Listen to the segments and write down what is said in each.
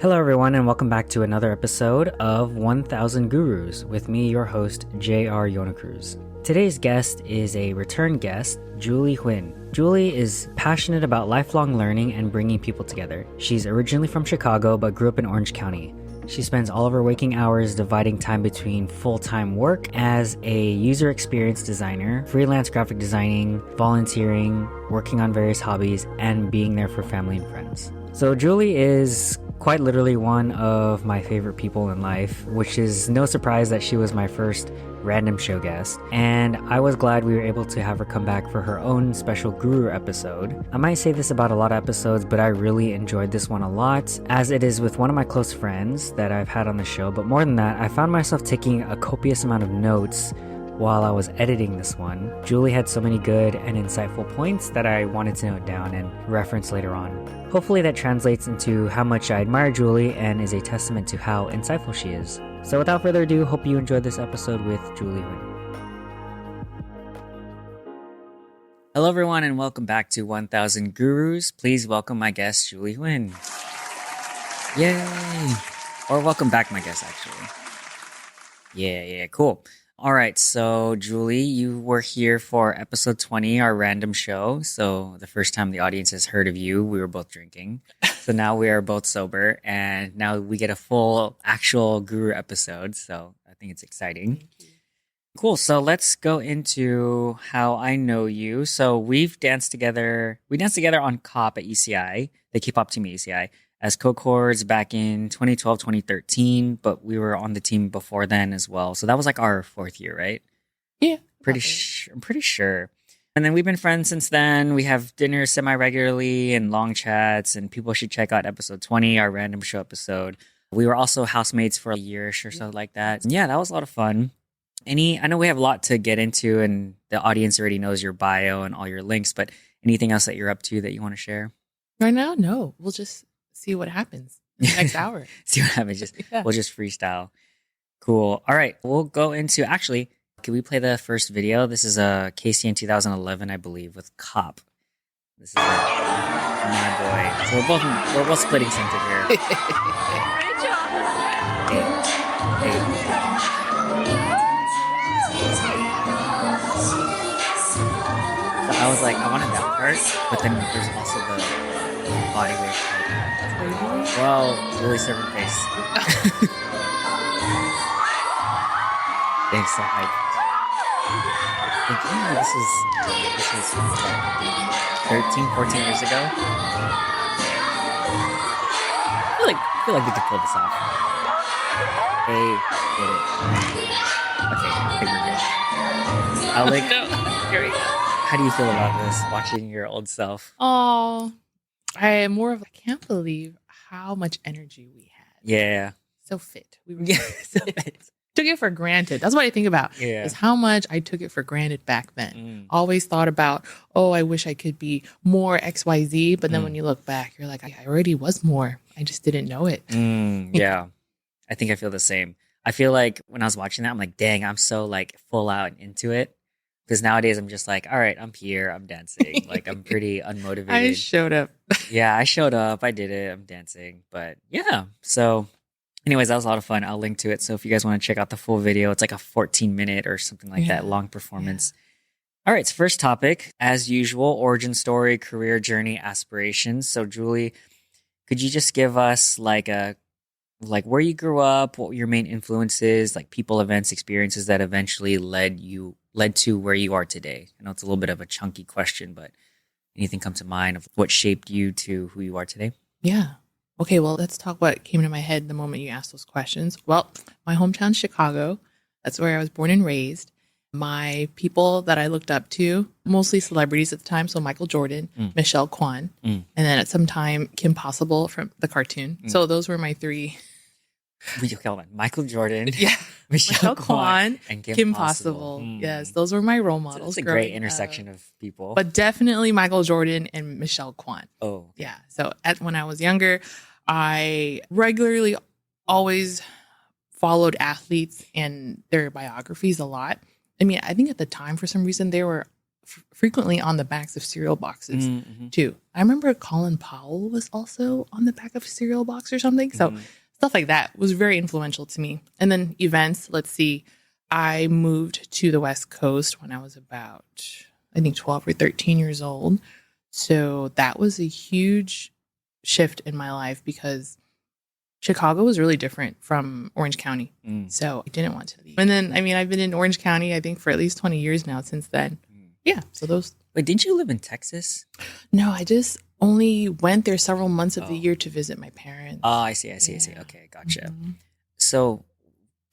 Hello, everyone, and welcome back to another episode of 1000 Gurus with me, your host, J.R. Yonacruz. Today's guest is a return guest, Julie Huynh. Julie is passionate about lifelong learning and bringing people together. She's originally from Chicago but grew up in Orange County. She spends all of her waking hours dividing time between full-time work as a user experience designer, freelance graphic designing, volunteering, working on various hobbies, and being there for family and friends. So Julie is quite literally one of my favorite people in life, which is no surprise that she was my first random show guest, and I was glad we were able to have her come back for her own special Guru episode. I might say this about a lot of episodes, but I really enjoyed this one a lot, as it is with one of my close friends that I've had on the show. But more than that, I found myself taking a copious amount of notes while I was editing this one. Julie had so many good and insightful points that I wanted to note down and reference later on. Hopefully that translates into how much I admire Julie and is a testament to how insightful she is. So without further ado, hope you enjoyed this episode with Julie Huynh. Hello everyone, and welcome back to 1000 Gurus. Please welcome my guest, Julie Huynh. Yay! Or welcome back my guest, actually. Yeah, cool. All right, so Julie, you were here for episode 20, our random show. So the first time the audience has heard of you, we were both drinking. So now we are both sober, and now we get a full actual Guru episode. So I think it's exciting. Cool. So let's go into how I know you. So we've danced together. We danced together on COP at ECI. They keep up to me ECI. As co-chords back in 2012, 2013, but we were on the team before then as well. So that was like our fourth year, right? Yeah. I'm pretty sure. And then we've been friends since then. We have dinners semi-regularly and long chats, and people should check out episode 20, our random show episode. We were also housemates for a year-ish or so like that. Yeah, that was a lot of fun. I know we have a lot to get into, and the audience already knows your bio and all your links, but anything else that you're up to that you want to share? Right now, no. We'll just see what happens next hour. See what happens. We'll just freestyle. Cool. All right. We'll go into, actually, can we play the first video? This is a Casey in 2011, I believe, with Cop. This is my boy. So we're both splitting center here. Great job. Hey. So I was like, I wanted that part, but then there's also the body wave part. Well, really serving face. Thanks, so hyped. This was 13, 14 years ago. I feel like we could pull this off. Hey, get it. Okay, I think we're good. I'll Here we go. How do you feel about this, watching your old self? Oh, I can't believe how much energy we had. Yeah. So fit. We were so took it for granted. That's what I think about. Yeah. Is how much I took it for granted back then. Always thought about, I wish I could be more XYZ. But then when you look back, you're like, I already was more. I just didn't know it. Yeah. I think I feel the same. I feel like when I was watching that, I'm like, dang, I'm so like full out and into it. Because nowadays I'm just like, all right, I'm here, I'm dancing. Like I'm pretty unmotivated. I showed up. Yeah, I showed up, I did it, I'm dancing. But yeah, so anyways, that was a lot of fun. I'll link to it. So if you guys want to check out the full video, it's like a 14-minute or something like that, long performance. Yeah. All right, so first topic, as usual, origin story, career journey, aspirations. So Julie, could you just give us like where you grew up, what were your main influences, like people, events, experiences that eventually led to where you are today? I know it's a little bit of a chunky question, but anything come to mind of what shaped you to who you are today? Yeah. Okay, well, let's talk what came to my head the moment you asked those questions. Well, my hometown, Chicago. That's where I was born and raised. My people that I looked up to, mostly celebrities at the time, so Michael Jordan, Michelle Kwan, and then at some time, Kim Possible from the cartoon. So those were my three. Hold on. Michael Jordan, Michelle Kwan, and Kim Possible. Yes, those were my role models. It's a great intersection of people. But definitely Michael Jordan and Michelle Kwan. Oh. Okay. Yeah. So when I was younger, I regularly always followed athletes and their biographies a lot. I mean, I think at the time, for some reason, they were frequently on the backs of cereal boxes Mm-hmm. too. I remember Colin Powell was also on the back of a cereal box or something. So stuff like that was very influential to me. And then events, let's see, I moved to the West Coast when I was about, I think, 12 or 13 years old. So that was a huge shift in my life because Chicago was really different from Orange County. So I didn't want to leave. And then, I mean, I've been in Orange County, I think, for at least 20 years now since then. Yeah. So those. Wait, didn't you live in Texas? No, I just only went there several months of the year to visit my parents. Oh, I see. Okay, gotcha. So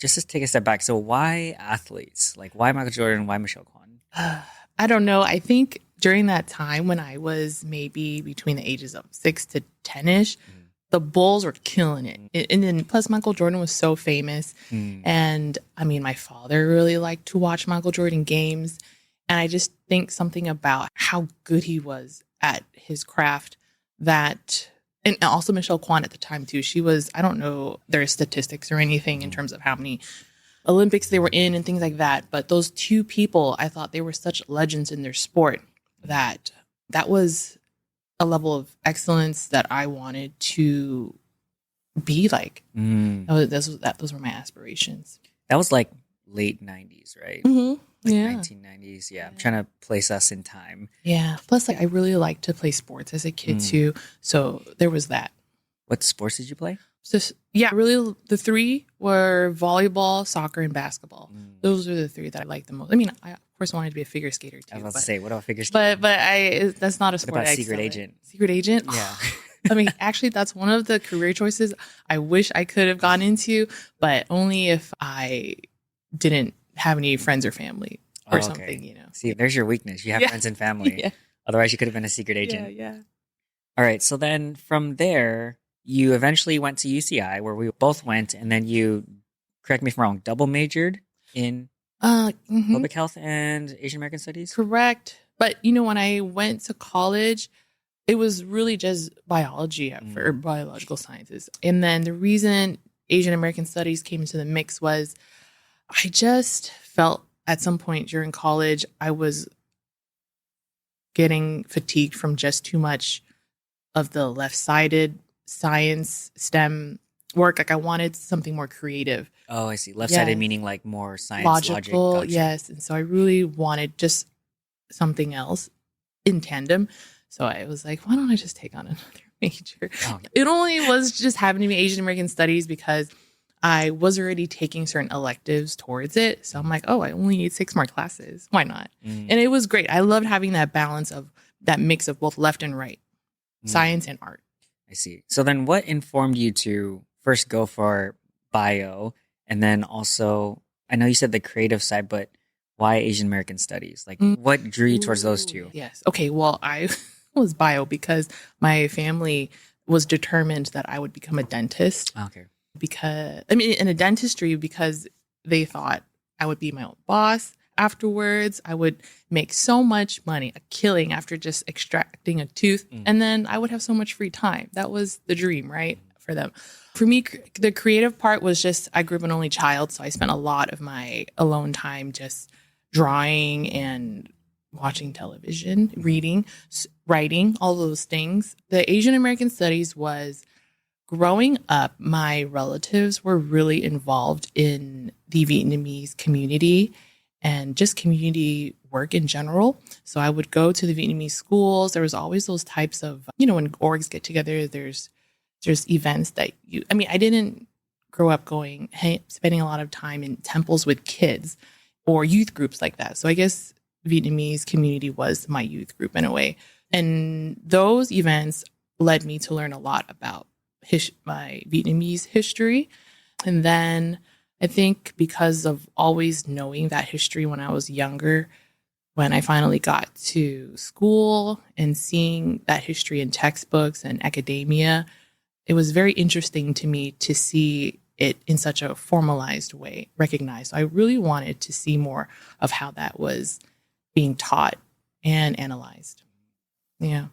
just to take a step back, so why athletes? Like, why Michael Jordan? Why Michelle Kwan? I don't know. I think during that time when I was maybe between the ages of 6 to 10-ish, the Bulls were killing it. And then plus Michael Jordan was so famous. And I mean, my father really liked to watch Michael Jordan games. And I just think something about how good he was at his craft that, and also Michelle Kwan at the time too. She was, I don't know their statistics or anything in terms of how many Olympics they were in and things like that. But those two people, I thought they were such legends in their sport that was a level of excellence that I wanted to be like. Those were my aspirations. That was like late 90s, right? Like 1990s. Yeah. I'm trying to place us in time. Yeah. Plus, like, I really liked to play sports as a kid too. So there was that. What sports did you play? So, yeah, really, the three were volleyball, soccer, and basketball. Those are the three that I liked the most. I mean, I of course wanted to be a figure skater too. I was about to say, what about figure skating? But that's not a sport. What about I secret excel at. agent? Secret agent? Yeah. I mean, actually, that's one of the career choices I wish I could have gone into, but only if I didn't have any friends or family or something, you know. See, there's your weakness. You have friends and family. Yeah. Otherwise, you could have been a secret agent. Yeah. All right. So then from there, you eventually went to UCI where we both went. And then you, correct me if I'm wrong, double majored in public health and Asian American studies? Correct. But, you know, when I went to college, it was really just biology or biological sciences. And then the reason Asian American studies came into the mix was I just felt at some point during college, I was getting fatigued from just too much of the left-sided science STEM work. Like I wanted something more creative. Oh, I see. Left-sided meaning like more science, logical, logic. Gotcha. Yes. And so I really wanted just something else in tandem. So I was like, why don't I just take on another major? Oh. It only was just happened to be Asian American studies because I was already taking certain electives towards it. So I'm like, oh, I only need 6 more classes. Why not? And it was great. I loved having that balance of that mix of both left and right, science and art. I see. So then what informed you to first go for bio and then also, I know you said the creative side, but why Asian American studies? Like what drew you towards those two? Yes. Okay. Well, I was bio because my family was determined that I would become a dentist. Okay. Because, I mean, in a dentistry, because they thought I would be my own boss afterwards. I would make so much money, a killing after just extracting a tooth. And then I would have so much free time. That was the dream, right? For them. For me, the creative part was just, I grew up an only child. So I spent a lot of my alone time just drawing and watching television, reading, writing, all those things. The Asian American studies was growing up, my relatives were really involved in the Vietnamese community and just community work in general. So I would go to the Vietnamese schools. There was always those types of, you know, when orgs get together, there's events that I didn't grow up spending a lot of time in temples with kids or youth groups like that. So I guess Vietnamese community was my youth group in a way. And those events led me to learn a lot about my Vietnamese history. And then I think because of always knowing that history when I was younger, when I finally got to school and seeing that history in textbooks and academia, it was very interesting to me to see it in such a formalized way, recognized. So I really wanted to see more of how that was being taught and analyzed. Yeah.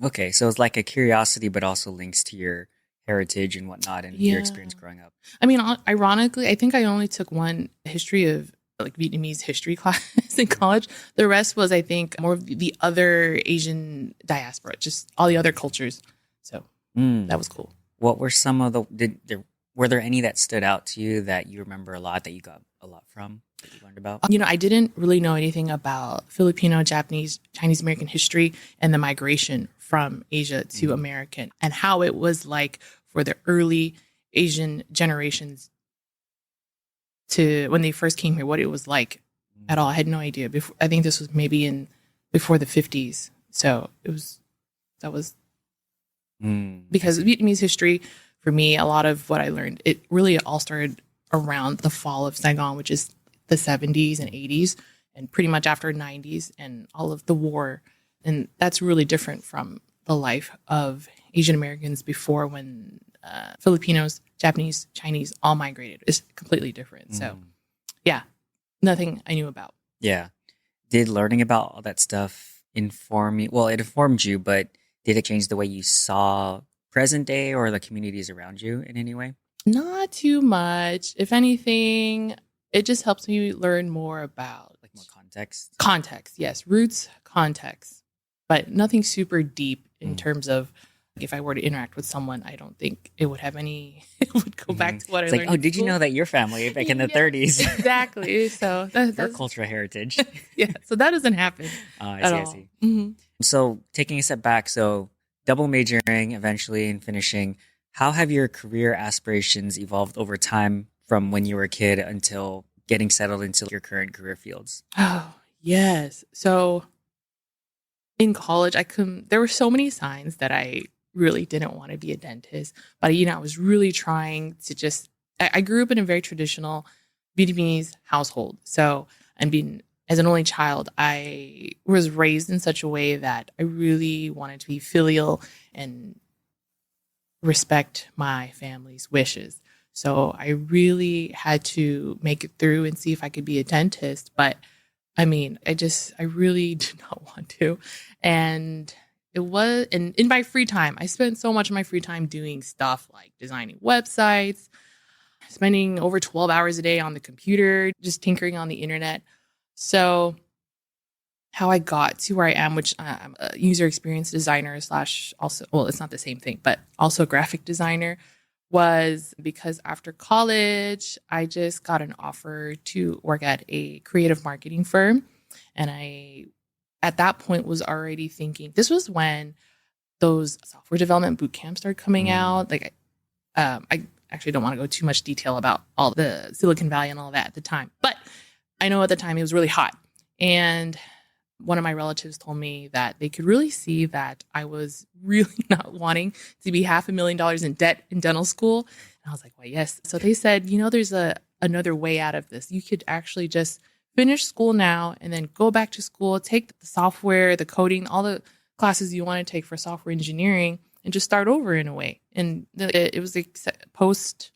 Okay. So it's like a curiosity, but also links to your heritage and whatnot and your experience growing up. I mean, ironically, I think I only took one history of like Vietnamese history class in college. The rest was, I think, more of the other Asian diaspora, just all the other cultures. So that was cool. What were some of were there any that stood out to you that you remember a lot, that you got a lot from, that you learned about? I didn't really know anything about Filipino, Japanese, Chinese American history and the migration from Asia to American, and how it was like for the early Asian generations to when they first came here, what it was like at all. I had no idea. I think this was maybe before the 50s. So that was because Vietnamese history, for me, a lot of what I learned, it really all started around the fall of Saigon, which is the 70s and 80s, and pretty much after 90s and all of the war. And that's really different from the life of Asian Americans before, when Filipinos, Japanese, Chinese all migrated. It's completely different. So yeah, nothing I knew about. Yeah. Did learning about all that stuff inform you? Well, it informed you, but did it change the way you saw present day or the communities around you in any way? Not too much. If anything, it just helps me learn more about Like more context? Context, yes. Roots, context. But nothing super deep in terms of, like, if I were to interact with someone, I don't think it would have any, it would go back to what It's I like, learned. oh, did you know that your family back in the Yeah, 30s? Exactly. So Your that's cultural heritage. yeah. So that doesn't happen I at see, I all. see. Mhm. So taking a step back, so double majoring eventually and finishing, how have your career aspirations evolved over time from when you were a kid until getting settled into your current career fields? Oh, yes. So in college, there were so many signs that I really didn't want to be a dentist, but I was really trying to I grew up in a very traditional Vietnamese household. So, as an only child, I was raised in such a way that I really wanted to be filial and respect my family's wishes. So I really had to make it through and see if I could be a dentist. But I really did not want to. And in my free time, I spent so much of my free time doing stuff like designing websites, spending over 12 hours a day on the computer, just tinkering on the internet. So how I got to where I am, which I'm a user experience designer / also, well, it's not the same thing, but also a graphic designer, was because after college, I just got an offer to work at a creative marketing firm. And I, at that point, was already thinking, this was when those software development boot camps started coming out. Like, I actually don't want to go too much detail about all the Silicon Valley and all that at the time, but I know at the time it was really hot. And one of my relatives told me that they could really see that I was really not wanting to be $500,000 in debt in dental school. And I was like, well, yes. So they said, there's another way out of this. You could actually just finish school now and then go back to school, take the software, the coding, all the classes you want to take for software engineering, and just start over in a way. And it was a post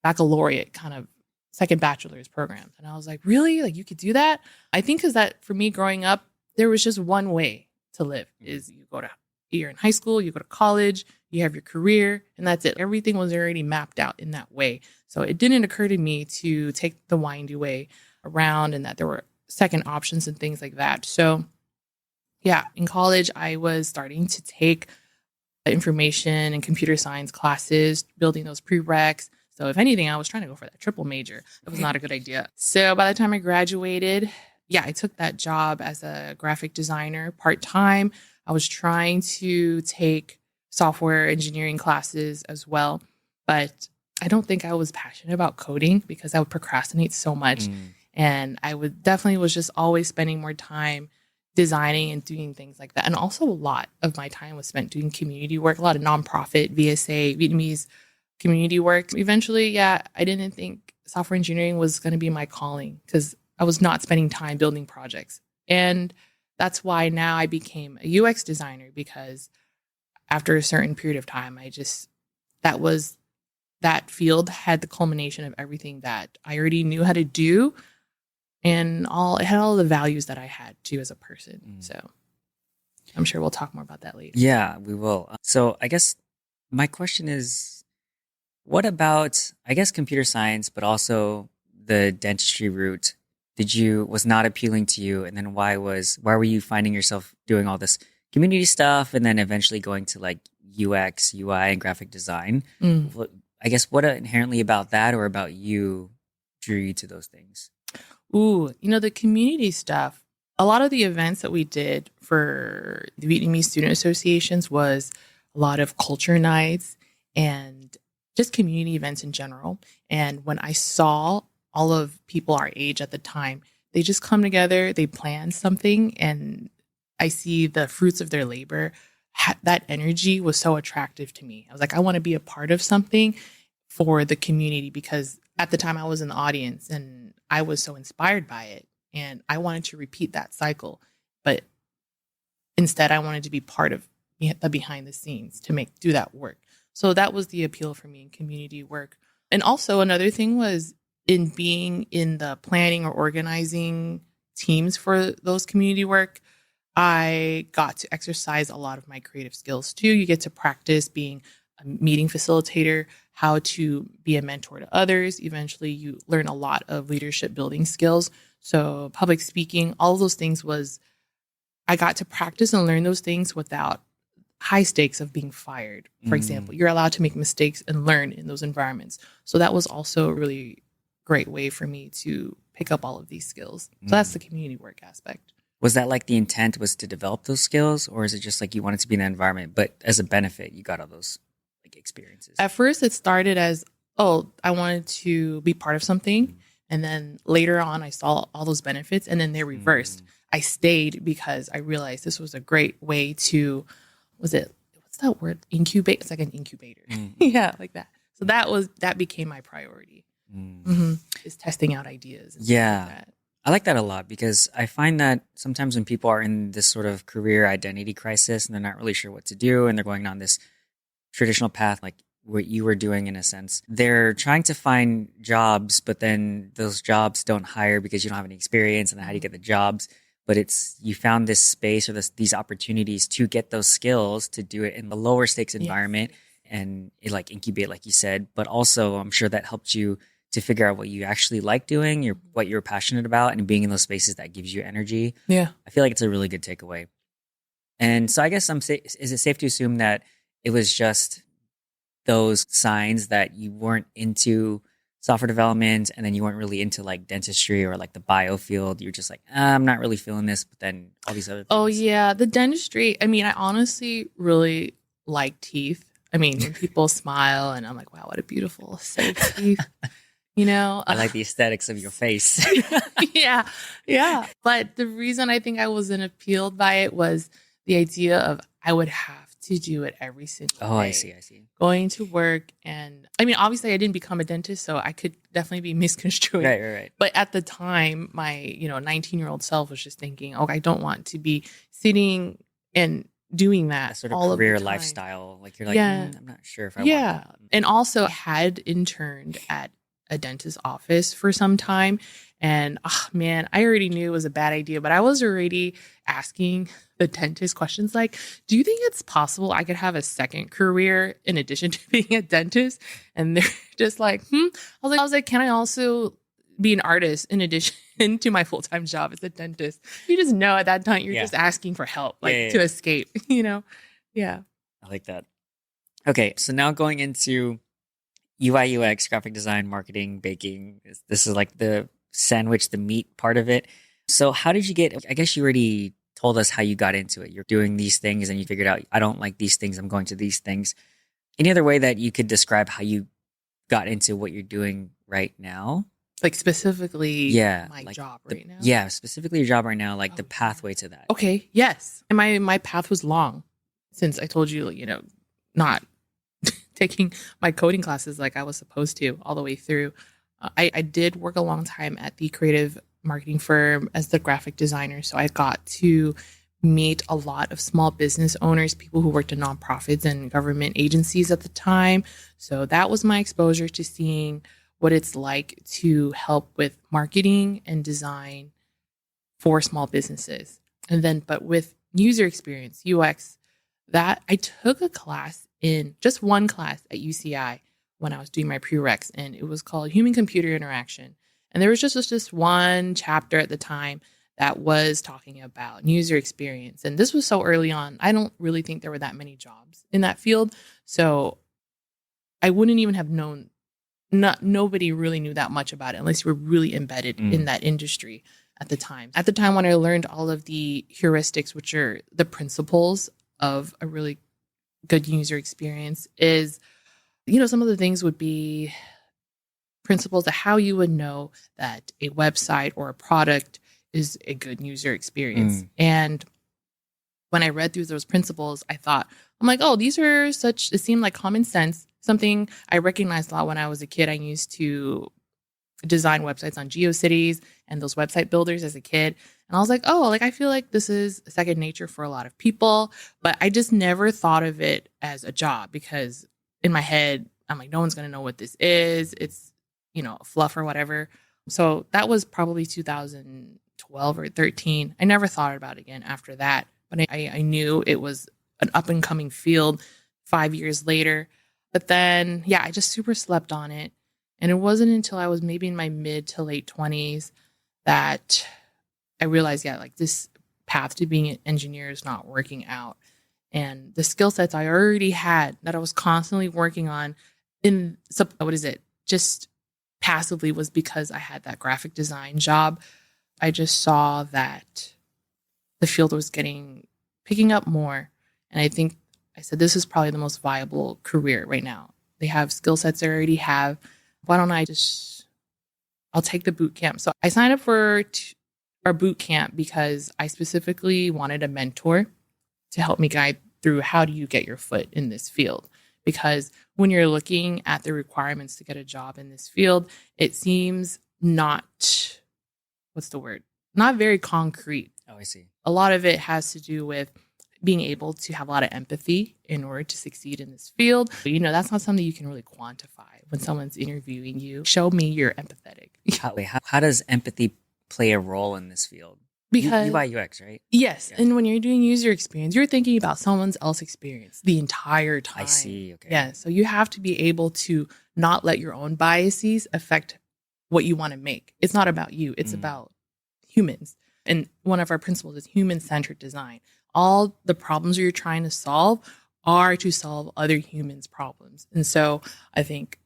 baccalaureate kind of second bachelor's programs. And I was like, really? Like, you could do that? I think because that for me growing up, there was just one way to live is you're in high school, you go to college, you have your career, and that's it. Everything was already mapped out in that way. So it didn't occur to me to take the windy way around and that there were second options and things like that. So yeah, in college, I was starting to take information and computer science classes, building those prereqs. So if anything, I was trying to go for that triple major. That was not a good idea. So by the time I graduated, I took that job as a graphic designer part-time. I was trying to take software engineering classes as well, but I don't think I was passionate about coding because I would procrastinate so much. And I was just always spending more time designing and doing things like that. And also a lot of my time was spent doing community work, a lot of nonprofit, VSA, Vietnamese community work. Eventually, I didn't think software engineering was going to be my calling because I was not spending time building projects. And that's why now I became a UX designer, because after a certain period of time, that field had the culmination of everything that I already knew how to do. And it had all the values that I had too as a person. So I'm sure we'll talk more about that later. Yeah, we will. So I guess my question is, what about, I guess, computer science, but also the dentistry route was not appealing to you? And then why were you finding yourself doing all this community stuff and then eventually going to like UX, UI, and graphic design? I guess what inherently about that or about you drew you to those things? Ooh, the community stuff, a lot of the events that we did for the Vietnamese student associations was a lot of culture nights and just community events in general. And when I saw all of people our age at the time, they just come together, they plan something, and I see the fruits of their labor. That energy was so attractive to me. I was like, I want to be a part of something for the community, because at the time I was in the audience and I was so inspired by it. And I wanted to repeat that cycle. But instead, I wanted to be part of the behind the scenes to do that work. So that was the appeal for me in community work. And also another thing was in being in the planning or organizing teams for those community work, I got to exercise a lot of my creative skills too. You get to practice being a meeting facilitator, how to be a mentor to others. Eventually, you learn a lot of leadership building skills. So public speaking, all of those things I got to practice and learn those things without high stakes of being fired. For example, you're allowed to make mistakes and learn in those environments. So that was also a really great way for me to pick up all of these skills. So that's the community work aspect. Was that like the intent was to develop those skills, or is it just like you wanted to be in that environment, but as a benefit, you got all those like experiences? At first, it started as, I wanted to be part of something. And then later on, I saw all those benefits, and then they reversed. I stayed because I realized this was a great way to, what's that word? Incubate? It's like an incubator. Yeah, like that. So that became my priority. Is testing out ideas. And stuff like that. I like that a lot, because I find that sometimes when people are in this sort of career identity crisis and they're not really sure what to do and they're going on this traditional path, like what you were doing in a sense, they're trying to find jobs, but then those jobs don't hire because you don't have any experience, and then how do you get the jobs? But you found this space or these opportunities to get those skills to do it in the lower stakes environment and it like incubate, like you said. But also I'm sure that helped you to figure out what you actually like doing, what you're passionate about, and being in those spaces that gives you energy. Yeah. I feel like it's a really good takeaway. And so I guess is it safe to assume that it was just those signs that you weren't into software development and then you weren't really into like dentistry or like the bio field? You're just like, I'm not really feeling this, but then all these other things. Oh yeah, the dentistry. I mean, I honestly really like teeth. I mean, when people smile and I'm like, wow, what a beautiful set of teeth. I like the aesthetics of your face. Yeah. But the reason I think I wasn't appealed by it was the idea of I would have to do it every single day. Oh, I see. Going to work. And I mean, obviously I didn't become a dentist, so I could definitely be misconstruing. Right. But at the time, my 19-year-old self was just thinking, I don't want to be sitting and doing that sort of all career of the time. lifestyle. Like you're like, I'm not sure if I want that. And also had interned at a dentist's office for some time. And I already knew it was a bad idea, but I was already asking the dentist questions like, do you think it's possible I could have a second career in addition to being a dentist? And they're just like, I was like, can I also be an artist in addition to my full-time job as a dentist? You just know at that time, you're just asking for help, to escape, Yeah. I like that. Okay. So now going into UI, UX, graphic design, marketing, baking. This is like the sandwich, the meat part of it. So how did you I guess you already told us how you got into it. You're doing these things and you figured out, I don't like these things, I'm going to these things. Any other way that you could describe how you got into what you're doing right now? Like specifically my job right now? Yeah, specifically your job right now, like the pathway to that. Okay, yes. And my path was long since I told you, not taking my coding classes like I was supposed to all the way through. I did work a long time at the creative marketing firm as the graphic designer. So I got to meet a lot of small business owners, people who worked in nonprofits and government agencies at the time. So that was my exposure to seeing what it's like to help with marketing and design for small businesses. And then, but with user experience, UX, that I took a class just one class at UCI when I was doing my prereqs, and it was called Human Computer Interaction. And there was just this one chapter at the time that was talking about user experience. And this was so early on. I don't really think there were that many jobs in that field. So I wouldn't even have known, nobody really knew that much about it unless you were really embedded in that industry at the time. At the time when I learned all of the heuristics, which are the principles of a really good user experience, is, some of the things would be principles of how you would know that a website or a product is a good user experience. And when I read through those principles, I'm like, oh, these are it seemed like common sense. Something I recognized a lot when I was a kid. I used to design websites on GeoCities and those website builders as a kid. And I was like, oh, I feel like this is second nature for a lot of people. But I just never thought of it as a job because in my head, I'm like, no one's going to know what this is. It's, fluff or whatever. So that was probably 2012 or 13. I never thought about it again after that. But I knew it was an up and coming field 5 years later. But then, I just super slept on it. And it wasn't until I was maybe in my mid to late 20s that I realized, this path to being an engineer is not working out. And the skill sets I already had that I was constantly working on just passively was because I had that graphic design job. I just saw that the field was picking up more. And I said, this is probably the most viable career right now. They have skill sets I already have. Why don't I'll take the boot camp. So I signed up for our boot camp because I specifically wanted a mentor to help me guide through how do you get your foot in this field. Because when you're looking at the requirements to get a job in this field, it seems not very concrete. Oh, I see. A lot of it has to do with being able to have a lot of empathy in order to succeed in this field. But, that's not something you can really quantify when someone's interviewing you. Show me you're empathetic. How does empathy play a role in this field? Because UI UX, right? Yes. Yeah. And when you're doing user experience, you're thinking about someone else's experience the entire time. I see. Okay. Yeah. So you have to be able to not let your own biases affect what you want to make. It's not about you. It's about humans. And one of our principles is human-centered design. All the problems you're trying to solve are to solve other humans' problems. And so I think,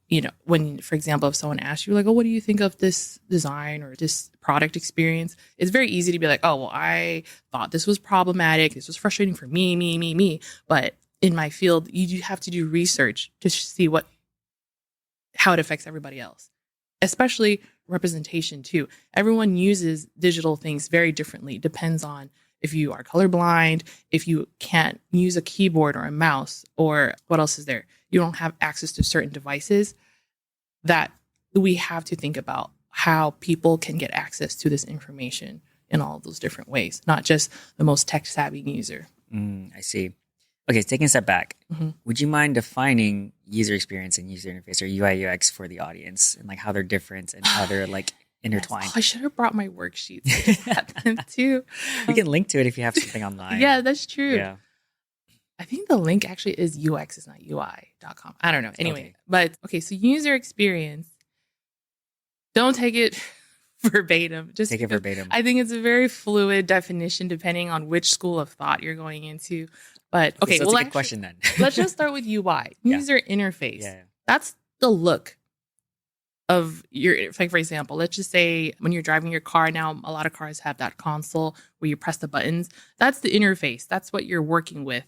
when, for example, if someone asks you oh, what do you think of this design or this product experience? It's very easy to be like, oh, well, I thought this was problematic. This was frustrating for me. But in my field, you do have to do research to see how it affects everybody else, especially representation too. Everyone uses digital things very differently. It depends on if you are colorblind, if you can't use a keyboard or a mouse, or what else is there? You don't have access to certain devices. That we have to think about how people can get access to this information in all of those different ways, not just the most tech-savvy user. I see. Okay, taking a step back, would you mind defining user experience and user interface or UI UX for the audience and how they're different and how they're intertwined? Yes. Oh, I should have brought my worksheets. I just had them too. You can link to it if you have something online. Yeah, that's true. Yeah. I think the link actually is UX, it's not UI.com. I don't know. Anyway, But so user experience, don't take it verbatim. Just take it verbatim. I think it's a very fluid definition depending on which school of thought you're going into. But so that's a good question then. Let's just start with UI, user interface. Yeah. That's the look of your, for example, let's just say when you're driving your car now, a lot of cars have that console where you press the buttons. That's the interface. That's what you're working with.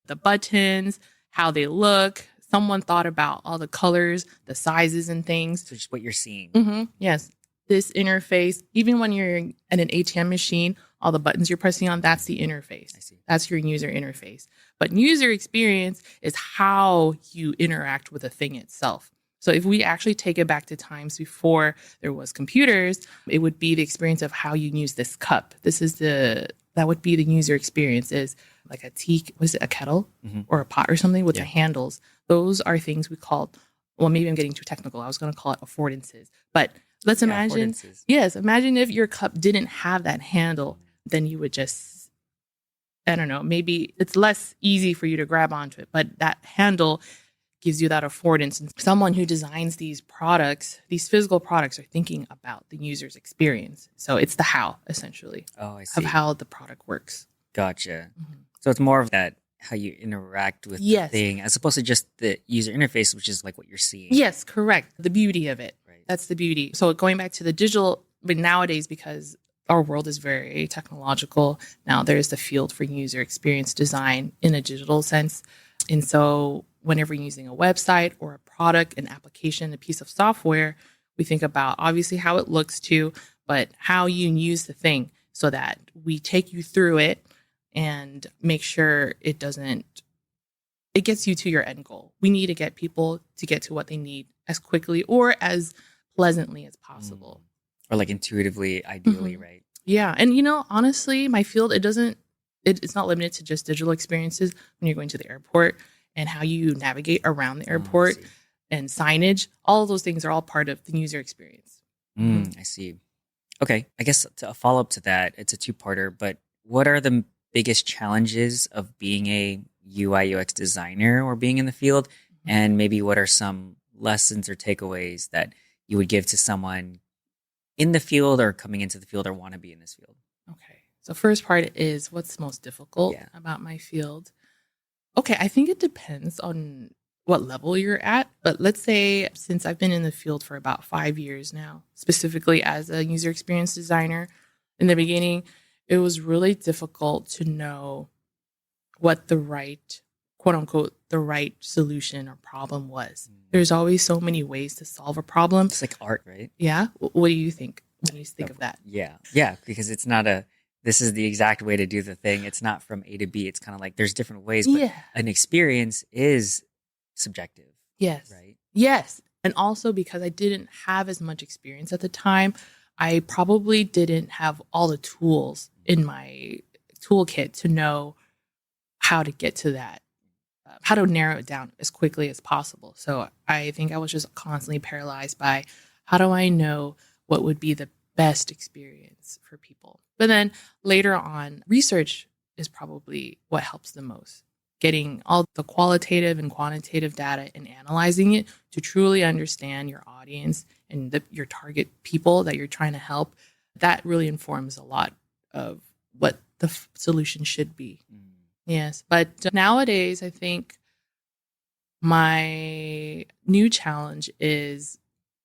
The buttons, how they look. Someone thought about all the colors, the sizes and things. So just what you're seeing. Yes. This interface, even when you're at an ATM machine, all the buttons you're pressing on, that's the interface. I see. That's your user interface. But user experience is how you interact with a thing itself. So if we actually take it back to times before there was computers, it would be the experience of how you use this cup. That would be the user experience, is like a tea, was it a kettle or a pot or something with the handles? Those are things we call, well, maybe I'm getting too technical. I was going to call it affordances. But let's imagine, imagine if your cup didn't have that handle, then you would just, I don't know, maybe it's less easy for you to grab onto it. But that handle gives you that affordance. And someone who designs these products, these physical products, are thinking about the user's experience. So it's the how, essentially, Oh, I of see. how the product works. Gotcha. Mhm. So it's more of that how you interact with the Yes. thing as opposed to just the user interface, which is like what you're seeing. Yes, correct. The beauty of it. Right. That's the beauty. So going back to the digital, but nowadays, because our world is very technological, now there's the field for user experience design in a digital sense. And so whenever you're using a website or a product, an application, a piece of software, we think about obviously how it looks too, but how you use the thing so that we take you through it and make sure it gets you to your end goal. We need to get people to get to what they need as quickly or as pleasantly as possible. Or like intuitively, ideally, Mhm. right? Yeah. And honestly, my field, it's not limited to just digital experiences when you're going to the airport and how you navigate around the Oh, I airport see. and signage. All of those things are all part of the user experience. I see. Okay. I guess to follow up to that, it's a two-parter, but what are the biggest challenges of being a UI UX designer or being in the field? Mhm. And maybe what are some lessons or takeaways that you would give to someone in the field or coming into the field or want to be in this field? Okay. So first part is what's most difficult Yeah. about my field. Okay, I think it depends on what level you're at. But let's say since I've been in the field for about 5 years now, specifically as a user experience designer, in the beginning, it was really difficult to know what the right, quote unquote, the right solution or problem was. There's always so many ways to solve a problem. It's like art, right? Yeah. What do you think when you think of that? Yeah. Yeah. Because it's not this is the exact way to do the thing. It's not from A to B. It's kind of like there's different ways, but Yeah. an experience is subjective, Yes. right? Yes. And also because I didn't have as much experience at the time, I probably didn't have all the tools in my toolkit to know how to get to that, how to narrow it down as quickly as possible. So I think I was just constantly paralyzed by how do I know what would be the best experience for people? But then later on, research is probably what helps the most. Getting all the qualitative and quantitative data and analyzing it to truly understand your audience and your target people that you're trying to help, that really informs a lot of what the solution should be. Yes. But nowadays, I think my new challenge is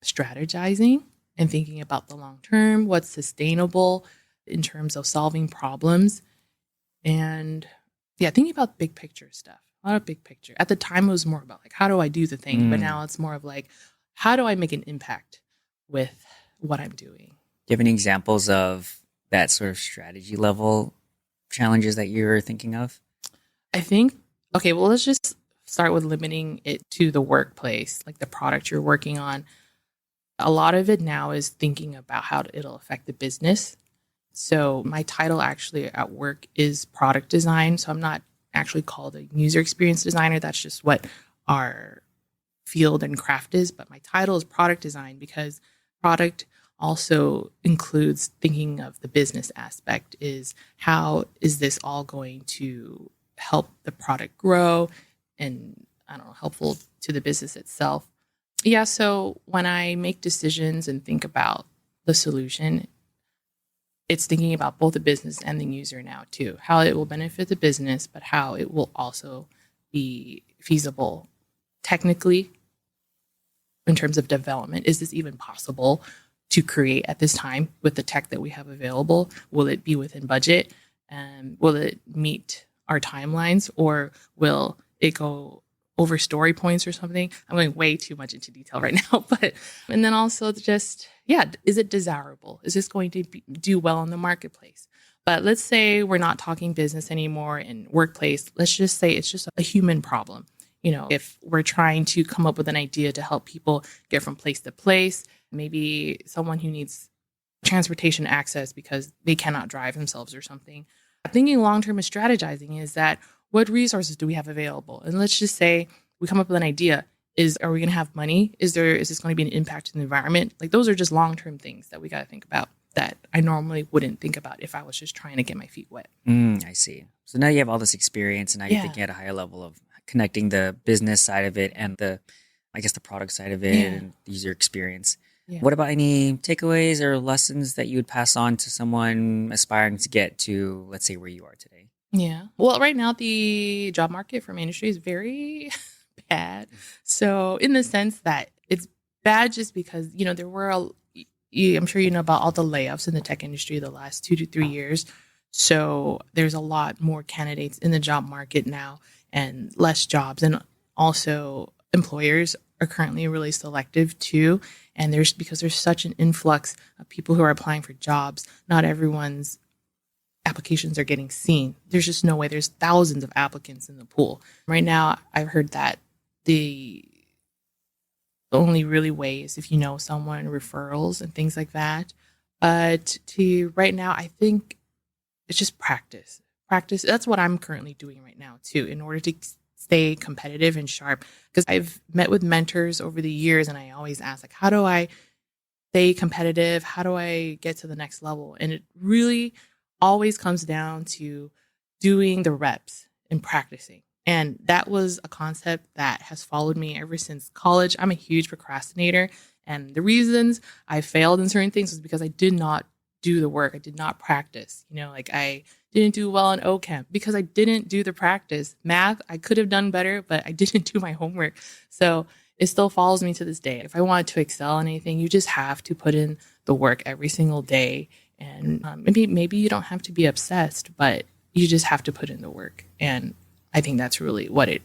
strategizing and thinking about the long term, what's sustainable in terms of solving problems. And yeah, thinking about big picture stuff, a lot of big picture. At the time, it was more about like, how do I do the thing? But now it's more of like, how do I make an impact with what I'm doing? Do you have any examples of that sort of strategy level challenges that you're thinking of? I think, okay, well, let's just start with limiting it to the workplace, like the product you're working on. A lot of it now is thinking about how it'll affect the business. So my title actually at work is product design. So I'm not actually called a user experience designer. That's just what our field and craft is. But my title is product design because product also includes thinking of the business aspect, is how is this all going to help the product grow and, I don't know, helpful to the business itself. Yeah, so when I make decisions and think about the solution, it's thinking about both the business and the user now too, how it will benefit the business, but how it will also be feasible technically in terms of development. Is this even possible to create at this time with the tech that we have available? Will it be within budget? And will it meet our timelines, or will it go over story points or something? I'm going way too much into detail right now, and then also just, yeah, is it desirable? Is this going to do well in the marketplace? But let's say we're not talking business anymore and workplace. Let's just say it's just a human problem. If we're trying to come up with an idea to help people get from place to place, maybe someone who needs transportation access because they cannot drive themselves or something. Thinking long-term and strategizing is that what resources do we have available? And let's just say we come up with an idea. Are we going to have money? Is this going to be an impact to the environment? Like those are just long-term things that we got to think about that I normally wouldn't think about if I was just trying to get my feet wet. I see. So now you have all this experience and now you're Yeah. thinking at a higher level of connecting the business side of it and the product side of it and the user experience. Yeah. What about any takeaways or lessons that you would pass on to someone aspiring to get to, let's say, where you are today? Yeah. Well, right now the job market for my industry is very bad. So in the sense that it's bad just because, there were, I'm sure you know about all the layoffs in the tech industry the last 2 to 3 years. So there's a lot more candidates in the job market now and less jobs. And also employers are currently really selective too. And because there's such an influx of people who are applying for jobs, not everyone's applications are getting seen. There's just no way. There's thousands of applicants in the pool. Right now, I've heard that the only really way is if you know someone, referrals and things like that. But right now, I think it's just practice. Practice. That's what I'm currently doing right now too, in order to stay competitive and sharp. Because I've met with mentors over the years, and I always ask, like, how do I stay competitive? How do I get to the next level? And it really always comes down to doing the reps and practicing. And that was a concept that has followed me ever since college. I'm a huge procrastinator. And the reasons I failed in certain things was because I did not do the work. I did not practice. Like I didn't do well in OCamp because I didn't do the practice. Math, I could have done better, but I didn't do my homework. So it still follows me to this day. If I wanted to excel in anything, you just have to put in the work every single day. And maybe you don't have to be obsessed, but you just have to put in the work. And I think that's really what it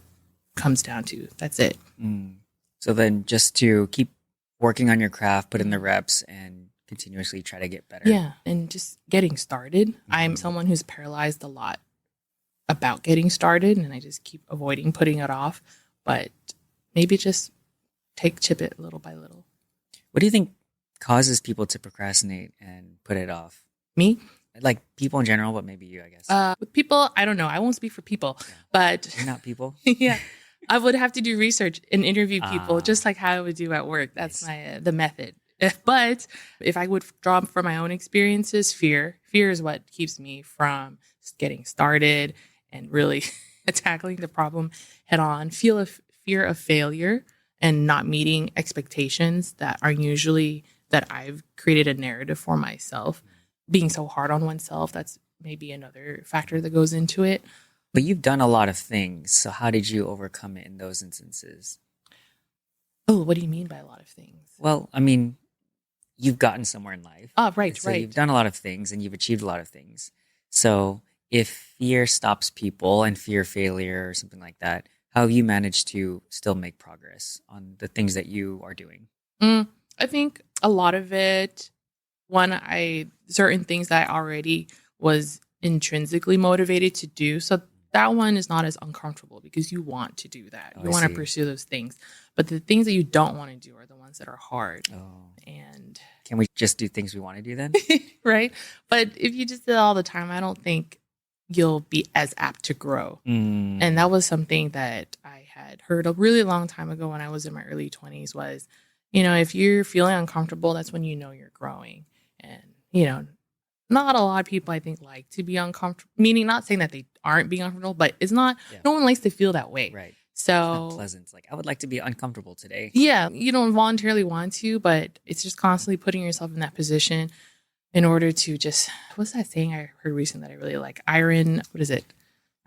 comes down to. That's it. So then just to keep working on your craft, put in the reps and continuously try to get better. Yeah. And just getting started. I'm someone who's paralyzed a lot about getting started, and I just keep avoiding putting it off. But maybe just chip it little by little. What do you think causes people to procrastinate and put it off? Me? Like people in general, but maybe you, I guess. With people, I don't know. I won't speak for people, but You're not people. yeah, I would have to do research and interview people, just like how I would do at work. That's the method. But if I would draw from my own experiences, fear is what keeps me from getting started and really tackling the problem head on. Fear of failure and not meeting expectations that are usually that I've created a narrative for myself. Being so hard on oneself, that's maybe another factor that goes into it. But you've done a lot of things. So how did you overcome it in those instances? Oh, what do you mean by a lot of things? Well, I mean, you've gotten somewhere in life. Oh, right. So you've done a lot of things and you've achieved a lot of things. So if fear stops people and fear of failure or something like that, how have you managed to still make progress on the things that you are doing? I think a lot of it, certain things that I already was intrinsically motivated to do. So that one is not as uncomfortable because you want to do that. You want to pursue those things. But the things that you don't want to do are the ones that are hard. And can we just do things we want to do then? Right? But if you just did it all the time, I don't think you'll be as apt to grow. And that was something that I had heard a really long time ago when I was in my early 20s was, if you're feeling uncomfortable, that's when you know you're growing. And, not a lot of people, I think, like to be uncomfortable, meaning not saying that they aren't being uncomfortable, but it's not, no one likes to feel that way. Right. So it's not pleasant. It's like, I would like to be uncomfortable today. Yeah. You don't voluntarily want to, but it's just constantly putting yourself in that position in order to just, what's that saying I heard recently that I really like? Iron, what is it?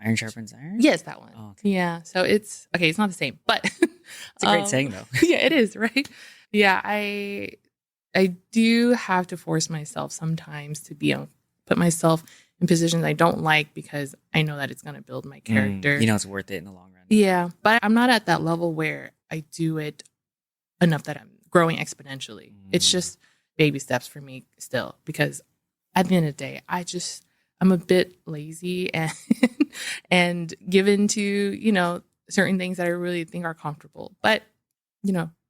Iron sharpens iron? Yes, that one. Oh, okay. Yeah. So it's not the same, but it's a great saying though. Yeah, it is, right? Yeah. I do have to force myself sometimes to put myself in positions I don't like because I know that it's going to build my character. It's worth it in the long run. Yeah. But I'm not at that level where I do it enough that I'm growing exponentially. It's just baby steps for me still because at the end of the day, I'm a bit lazy and given to, certain things that I really think are comfortable. But,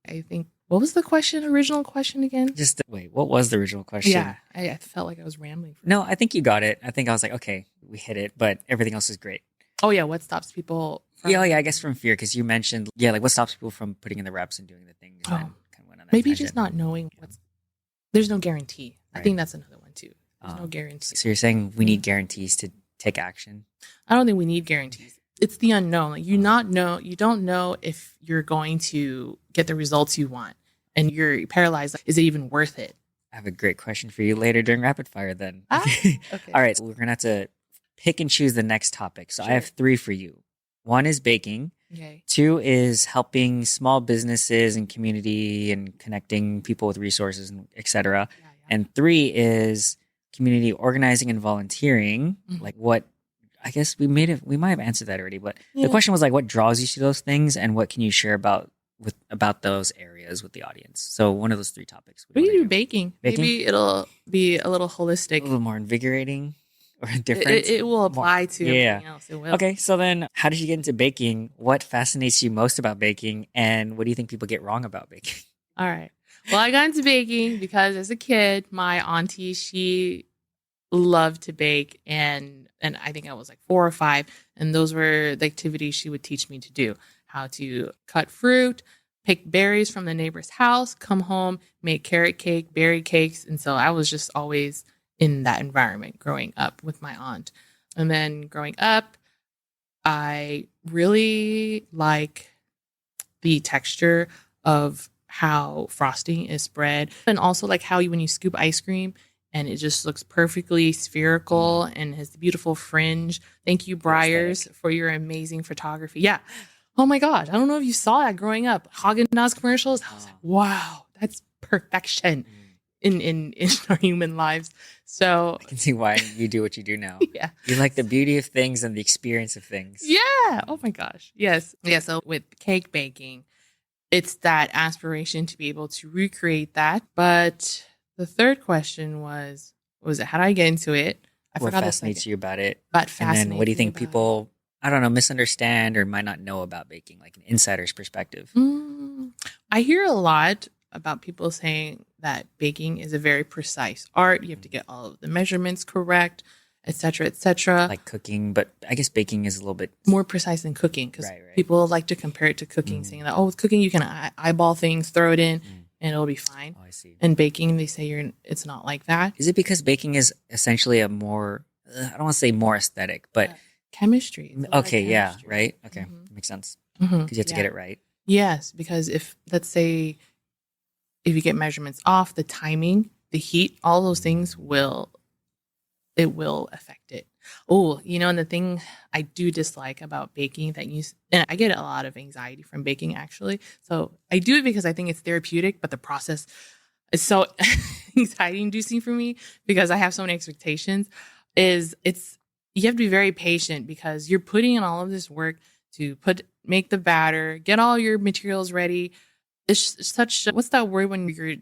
I think, what was the original question again? Wait, what was the original question? Yeah, I felt like I was rambling. No, I think you got it. I think I was like, okay, we hit it, but everything else is great. Oh, yeah, what stops people from... Yeah, I guess from fear, because you mentioned, like what stops people from putting in the reps and doing the things. And kind of went on that maybe tangent. Just not knowing there's no guarantee. Right. I think that's another one too. There's no guarantee. So you're saying we need guarantees to take action? I don't think we need guarantees. it's the unknown. Like you don't know if you're going to get the results you want, and you're paralyzed. Like, is it even worth it? I have a great question for you later during rapid fire then. Okay. All right, so we're going to have to pick and choose the next topic. So I have 3 for you. 1 is baking. Okay. 2 is helping small businesses and community and connecting people with resources, and et cetera. Yeah. And 3 is community organizing and volunteering. Like what, I guess we might have answered that already, but the question was like, what draws you to those things and what can you share about those areas with the audience? So one of those 3 topics. We can do baking. Maybe it'll be a little holistic. A little more invigorating or different. It will apply to everything else. It will. Okay, so then how did you get into baking? What fascinates you most about baking? And what do you think people get wrong about baking? All right. Well, I got into baking because as a kid, my auntie, she loved to bake. And I think I was like 4 or 5. And those were the activities she would teach me to do. How to cut fruit, pick berries from the neighbor's house, come home, make carrot cake, berry cakes. And so I was just always in that environment growing up with my aunt. And then growing up, I really like the texture of how frosting is spread, and also like how when you scoop ice cream and it just looks perfectly spherical and has the beautiful fringe. Thank you, Breyers, for your amazing photography. Yeah. Oh my gosh. I don't know if you saw that growing up. Haagen-Dazs commercials. I was like, wow, that's perfection in our human lives. So I can see why you do what you do now. Yeah. You like the beauty of things and the experience of things. Yeah. Oh my gosh. Yes. Yeah. So with cake baking, it's that aspiration to be able to recreate that. But the third question was it how do I get into it? What fascinates you about it? And then what do you think people, I don't know, misunderstand or might not know about baking, like an insider's perspective? I hear a lot about people saying that baking is a very precise art. You have to get all of the measurements correct, et cetera, et cetera. Like cooking, but I guess baking is a little bit more precise than cooking because people like to compare it to cooking, saying that, with cooking, you can eyeball things, throw it in, and it'll be fine. Oh, I see. And baking, they say it's not like that. Is it because baking is essentially a more, I don't want to say more aesthetic, but chemistry. Okay, yeah, chemistry. right? Okay, makes sense. Because you have to get it right. Yes, because if, let's say, if you get measurements off, the timing, the heat, all those things will affect it. Oh, and the thing I do dislike about baking and I get a lot of anxiety from baking actually. So I do it because I think it's therapeutic, but the process is so anxiety inducing for me because I have so many expectations. You have to be very patient because you're putting in all of this work to make the batter, get all your materials ready. It's such, what's that word when you're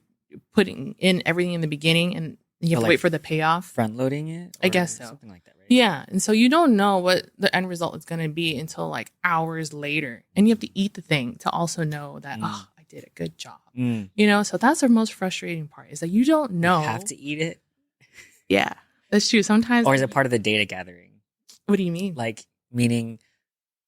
putting in everything in the beginning and you have to wait for the payoff? Front loading it? I guess so. Something like that, right? Yeah. And so you don't know what the end result is going to be until like hours later. And you have to eat the thing to also know that, I did a good job. So that's the most frustrating part is that you don't know. You have to eat it? Yeah, that's true. Sometimes. Or is it part of the data gathering? What do you mean? Like, meaning,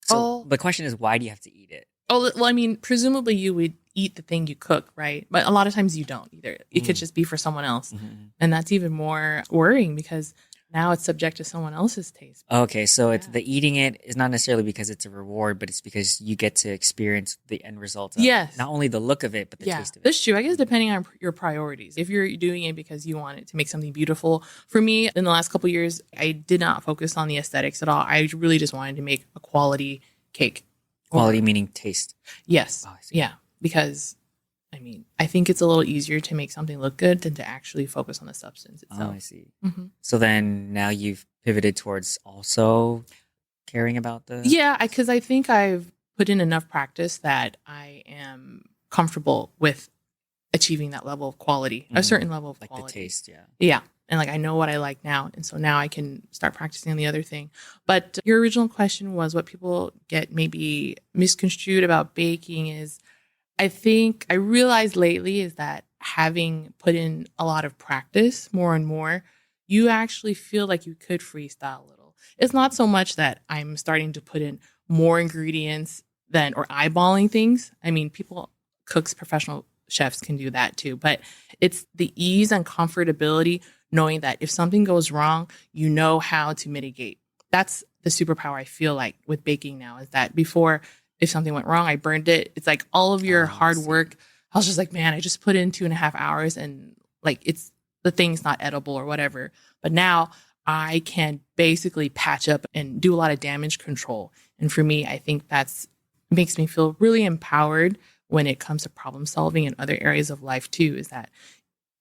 the question is, why do you have to eat it? Oh, well, I mean, presumably you would eat the thing you cook, right? But a lot of times you don't either. It could just be for someone else. And that's even more worrying because now it's subject to someone else's taste. Okay, so it's the eating it is not necessarily because it's a reward, but it's because you get to experience the end result of not only the look of it, but the taste of it. That's true. I guess depending on your priorities. If you're doing it because you want it to make something beautiful. For me, in the last couple of years, I did not focus on the aesthetics at all. I really just wanted to make a quality cake. Quality meaning taste. Yes. Oh, yeah. Because, I mean, I think it's a little easier to make something look good than to actually focus on the substance itself. Oh, I see. So then now you've pivoted towards also caring about the... Yeah, because I think I've put in enough practice that I am comfortable with achieving that level of quality, a certain level of quality. Like the taste, yeah. Yeah. And like I know what I like now. And so now I can start practicing on the other thing. But your original question was what people get maybe misconstrued about baking is, I think I realized lately is that having put in a lot of practice more and more, you actually feel like you could freestyle a little. It's not so much that I'm starting to put in more ingredients or eyeballing things. I mean, cooks, professional chefs can do that too. But it's the ease and comfortability knowing that if something goes wrong, you know how to mitigate. That's the superpower I feel like with baking now is that before, if something went wrong, I burned it. It's like all of your hard work. I was just like, man, I just put in 2.5 hours and like the thing's not edible or whatever. But now I can basically patch up and do a lot of damage control. And for me, I think that's makes me feel really empowered when it comes to problem solving in other areas of life too, is that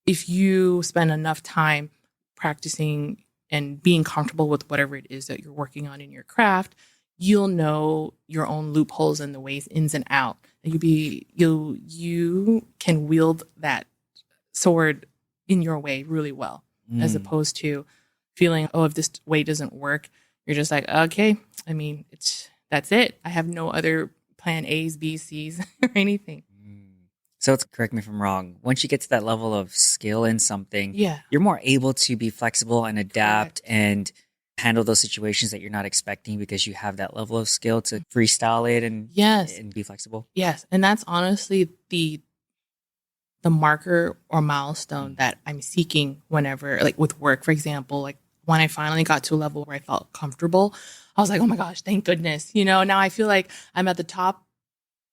if you spend enough time practicing and being comfortable with whatever it is that you're working on in your craft, you'll know your own loopholes and the ways ins and out. And you can wield that sword in your way really well, as opposed to feeling, oh, if this way doesn't work, you're just like, okay, I mean, that's it. I have no other plan A's, B's, C's, or anything. So correct me if I'm wrong. Once you get to that level of skill in something, you're more able to be flexible and adapt and handle those situations that you're not expecting because you have that level of skill to freestyle it and be flexible. Yes. And that's honestly the marker or milestone that I'm seeking whenever, like with work, for example, like when I finally got to a level where I felt comfortable, I was like, oh my gosh, thank goodness. Now I feel like I'm at the top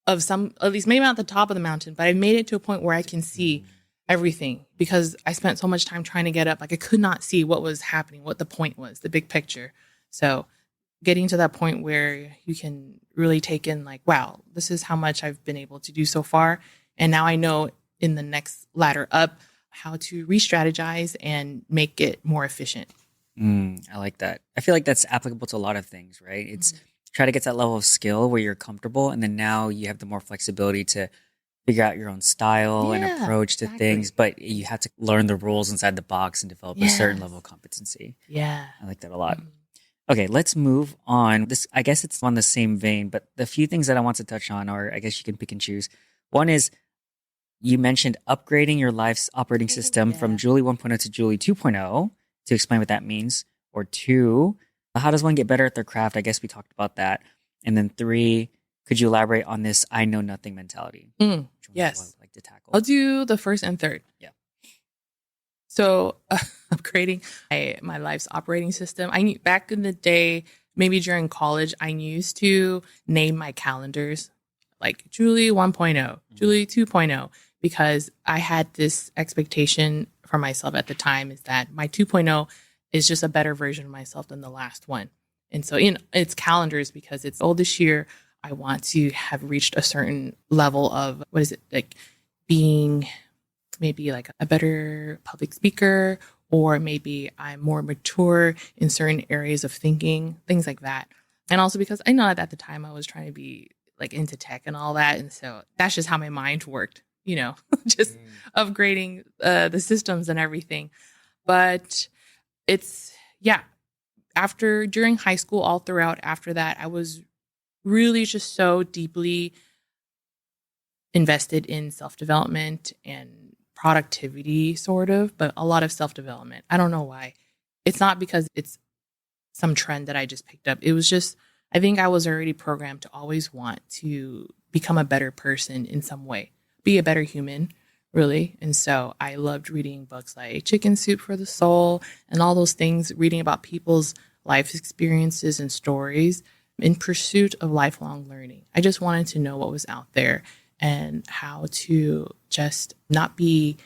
of at least maybe not the top of the mountain, but I made it to a point where I can see everything because I spent so much time trying to get up. Like I could not see what was happening, what the point was, the big picture. So getting to that point where you can really take in like, wow, this is how much I've been able to do so far. And now I know in the next ladder up how to re-strategize and make it more efficient. I like that. I feel like that's applicable to a lot of things, right? It's try to get to that level of skill where you're comfortable, and then now you have the more flexibility to figure out your own style and approach to things, but you have to learn the rules inside the box and develop a certain level of competency. Yeah. I like that a lot. Okay, let's move on. I guess it's on the same vein, but the few things that I want to touch on, or I guess you can pick and choose. One is you mentioned upgrading your life's operating system from Julie 1.0 to Julie 2.0 to explain what that means. Or 2, how does one get better at their craft? I guess we talked about that. And then 3, could you elaborate on this I know nothing mentality? Yes. Like to tackle. I'll do the first and third. Yeah. So upgrading my life's operating system. I knew back in the day, maybe during college, I used to name my calendars like Julie 1.0, Julie 2.0, because I had this expectation for myself at the time is that my 2.0 is just a better version of myself than the last one. And so it's calendars because it's, this year I want to have reached a certain level of, like being maybe like a better public speaker, or maybe I'm more mature in certain areas of thinking, things like that. And also because I know that at the time I was trying to be like into tech and all that. And so that's just how my mind worked, just upgrading the systems and everything. But it's, during high school, all throughout after that, I was really just so deeply invested in self-development and productivity, sort of, but a lot of self-development. I don't know why. It's not because it's some trend that I just picked up. It was just, I think I was already programmed to always want to become a better person in some way, be a better human, really. And so I loved reading books like Chicken Soup for the Soul and all those things, reading about people's life experiences and stories in pursuit of lifelong learning. I just wanted to know what was out there and how to just not be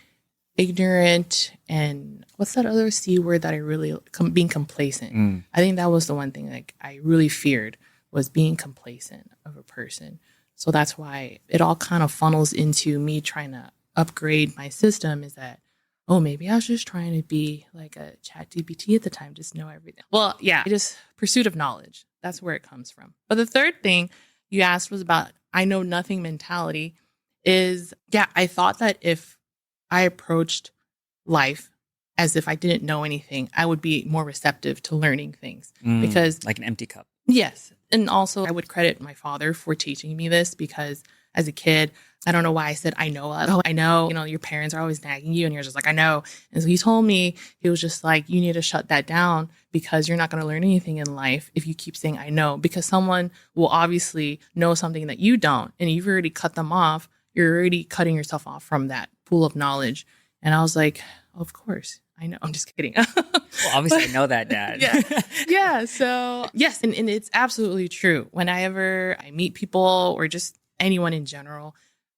ignorant and what's that other C word that I really, being complacent. I think that was the one thing like I really feared was being complacent of a person. So that's why it all kind of funnels into me trying to upgrade my system is that, maybe I was just trying to be like a chat GPT at the time, just know everything. Well, just pursuit of knowledge. That's where it comes from. But the third thing you asked was about I know nothing mentality is, I thought that if I approached life as if I didn't know anything, I would be more receptive to learning things because like an empty cup. Yes. And also I would credit my father for teaching me this because as a kid, I don't know why I said, I know. I know, your parents are always nagging you and you're just like, I know. And so he told me, he was just like, you need to shut that down because you're not going to learn anything in life if you keep saying, I know, because someone will obviously know something that you don't. And you've already cut them off. You're already cutting yourself off from that pool of knowledge. And I was like, of course, I know. I'm just kidding. Well, obviously, I know that, Dad. Yeah. Yeah. So, yes. And it's absolutely true. Whenever I meet people or just anyone in general,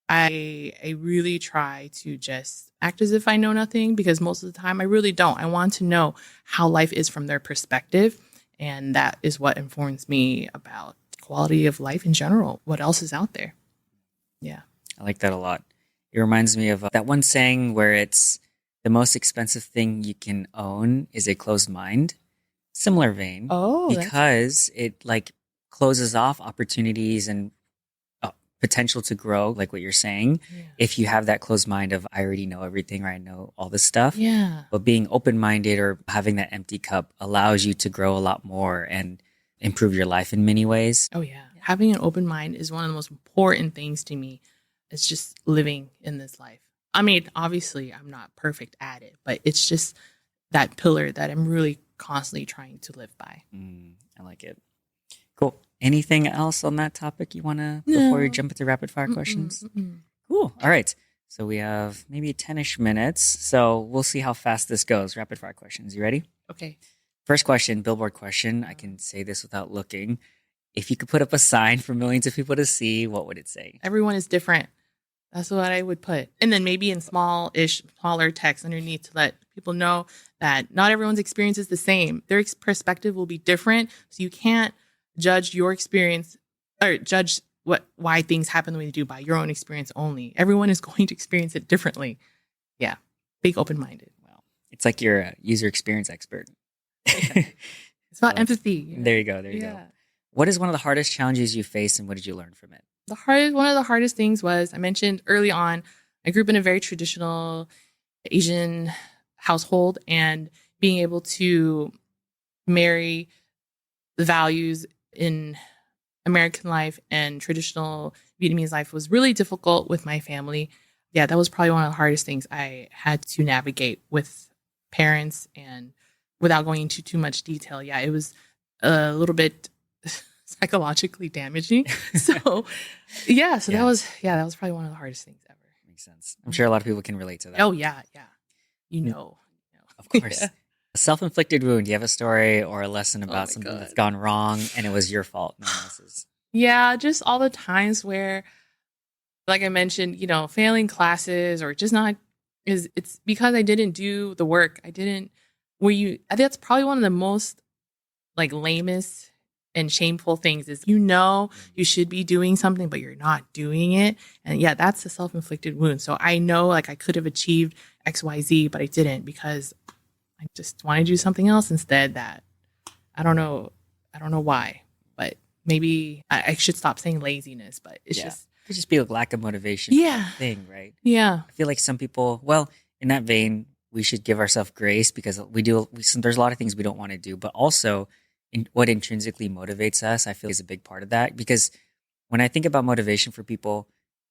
I really try to just act as if I know nothing, because most of the time I really don't. I want to know how life is from their perspective. And that is what informs me about quality of life in general. What else is out there? Yeah. I like that a lot. It reminds me of that one saying where it's the most expensive thing you can own is a closed mind. Similar vein. Oh, because it like closes off opportunities and potential to grow, like what you're saying. Yeah. If you have that closed mind of I already know everything or I know all this stuff. Yeah. But being open-minded or having that empty cup allows you to grow a lot more and improve your life in many ways. Oh, yeah. Having an open mind is one of the most important things to me. It's just living in this life. I mean, obviously, I'm not perfect at it, but it's just that pillar that I'm really constantly trying to live by. I like it. Cool. Anything else on that topic you want to, before we jump into rapid fire questions? Cool. All right. So we have maybe 10-ish minutes. So we'll see how fast this goes. Rapid fire questions. You ready? Okay. First question, billboard question. I can say this without looking. If you could put up a sign for millions of people to see, what would it say? Everyone is different. That's what I would put. And then maybe in smaller text underneath to let people know that not everyone's experience is the same. Their perspective will be different. So you can't judge your experience or judge why things happen the way they do by your own experience only. Everyone is going to experience it differently. Yeah. Big open-minded. Wow. It's like you're a user experience expert. It's about empathy. There you go. There you go. What is one of the hardest challenges you faced and what did you learn from it? One of the hardest things was, I mentioned early on, I grew up in a very traditional Asian household, and being able to marry the values in American life and traditional Vietnamese life was really difficult with my family. Yeah, that was probably one of the hardest things I had to navigate with parents, and without going into too much detail. Yeah, it was a little bit psychologically damaging. So that was probably one of the hardest things ever. Makes sense. I'm sure a lot of people can relate to that. Oh yeah. You know. Of course. Yeah. A self-inflicted wound. Do you have a story or a lesson about something that's gone wrong and it was your fault, no one else's? Yeah, just all the times where, like I mentioned, failing classes or just not it's because I didn't do the work. That's probably one of the most like lamest and shameful things is you should be doing something, but you're not doing it. And yeah, that's a self-inflicted wound. So I know like I could have achieved XYZ, but I didn't because I just want to do something else instead. That I don't know why, but maybe I should stop saying laziness, but it could just be a lack of motivation. Thing, right? Yeah. I feel like some people, well, in that vein, we should give ourselves grace because there's a lot of things we don't want to do, but also what intrinsically motivates us, I feel is a big part of that. Because when I think about motivation for people,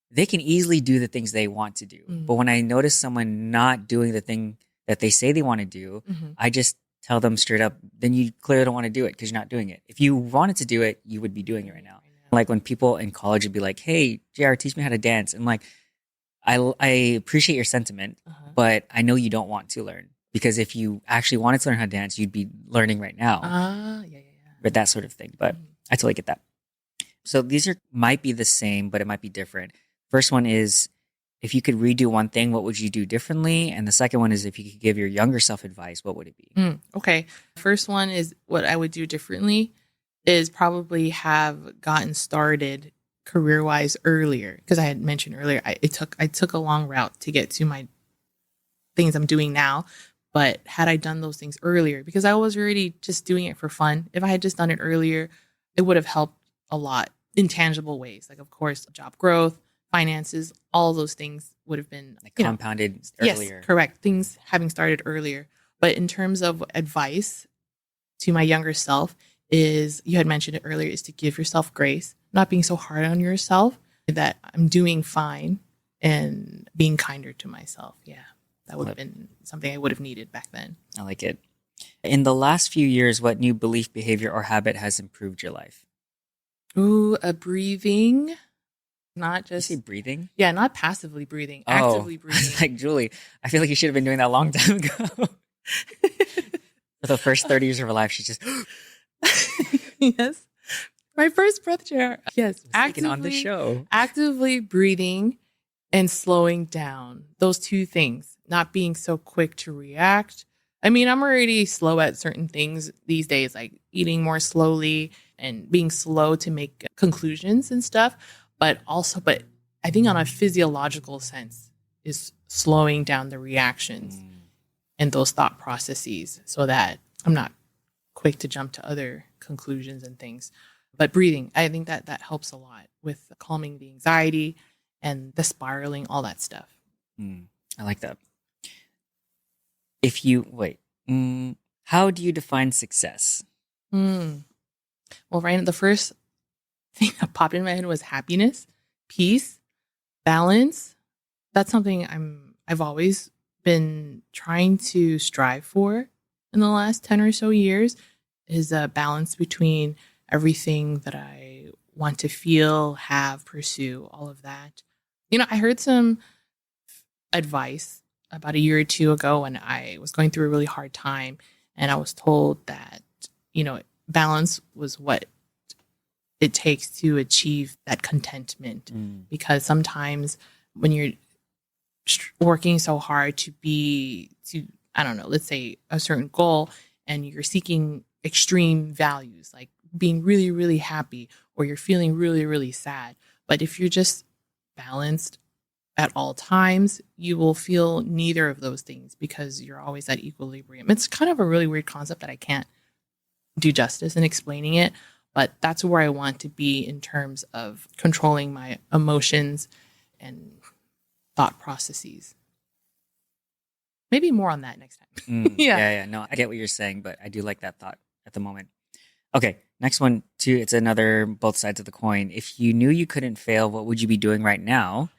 they can easily do the things they want to do. But when I notice someone not doing the thing that they say they want to do, I just tell them straight up, then you clearly don't want to do it because you're not doing it. If you wanted to do it, you would be doing it right now. Like when people in college would be like, hey, JR, teach me how to dance. And like, I appreciate your sentiment, but I know you don't want to learn. Because if you actually wanted to learn how to dance, you'd be learning right now. But that sort of thing. But I totally get that. So these might be the same, but it might be different. First one is, if you could redo one thing, what would you do differently? And the second one is, if you could give your younger self advice, what would it be? Okay. First one is what I would do differently is probably have gotten started career-wise earlier. Because I had mentioned earlier, I took a long route to get to my things I'm doing now. But had I done those things earlier, because I was already just doing it for fun, if I had just done it earlier, it would have helped a lot in tangible ways. Like, of course, job growth, finances, all those things would have been like compounded earlier. Yes, correct. Things having started earlier. But in terms of advice to my younger self is, you had mentioned it earlier, is to give yourself grace, not being so hard on yourself, that I'm doing fine, and being kinder to myself. Yeah. That would have been something I would have needed back then. I like it. In the last few years, what new belief, behavior, or habit has improved your life? Breathing. Not just... Did you say breathing? Yeah, not passively breathing. Actively breathing. Like, Julie, I feel like you should have been doing that a long time ago. For the first 30 years of her life, she's just Yes. My first breath jar. Yes. taking on the show. Actively breathing and slowing down. Those two things. Not being so quick to react. I mean, I'm already slow at certain things these days, like eating more slowly and being slow to make conclusions and stuff. But I think on a physiological sense is slowing down the reactions and those thought processes so that I'm not quick to jump to other conclusions and things. But breathing, I think that helps a lot with calming the anxiety and the spiraling, all that stuff. I like that. How do you define success? Well, Ryan, the first thing that popped in my head was happiness, peace, balance. That's something I've always been trying to strive for in the last 10 or so years, is a balance between everything that I want to feel, have, pursue, all of that. You know, I heard some advice about a year or two ago when I was going through a really hard time, and I was told that, balance was what it takes to achieve that contentment. Because sometimes when you're working so hard let's say a certain goal, and you're seeking extreme values, like being really, really happy, or you're feeling really, really sad. But if you're just balanced at all times, you will feel neither of those things because you're always at equilibrium. It's kind of a really weird concept that I can't do justice in explaining it, but that's where I want to be in terms of controlling my emotions and thought processes. Maybe more on that next time. Yeah. No, I get what you're saying, but I do like that thought at the moment. Okay, next one too. It's another both sides of the coin. If you knew you couldn't fail, what would you be doing right now?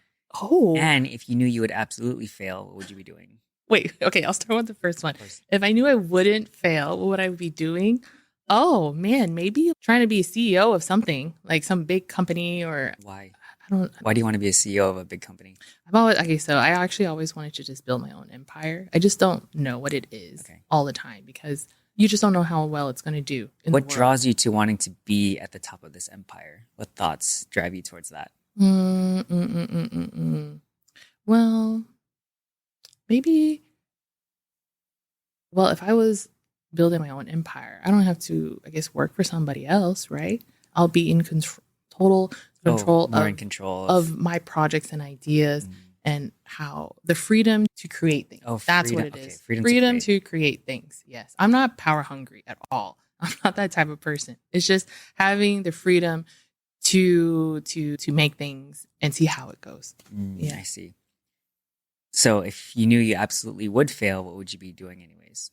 Oh. And if you knew you would absolutely fail, what would you be doing? Wait, okay, I'll start with the first one. If I knew I wouldn't fail, what would I be doing? Oh, man, maybe trying to be a CEO of something, like some big company or... Why? Why do you want to be a CEO of a big company? So I actually always wanted to just build my own empire. I just don't know what it is all the time because you just don't know how well it's going to do. What draws you to wanting to be at the top of this empire? What thoughts drive you towards that? Well, maybe. Well, if I was building my own empire, I don't have to, I guess, work for somebody else, right? I'll be in total control of my projects and ideas and how the freedom to create things. That's what it is. Freedom to create things. Yes. I'm not power hungry at all. I'm not that type of person. It's just having the freedom to make things and see how it goes. I see. So if you knew you absolutely would fail, what would you be doing anyways?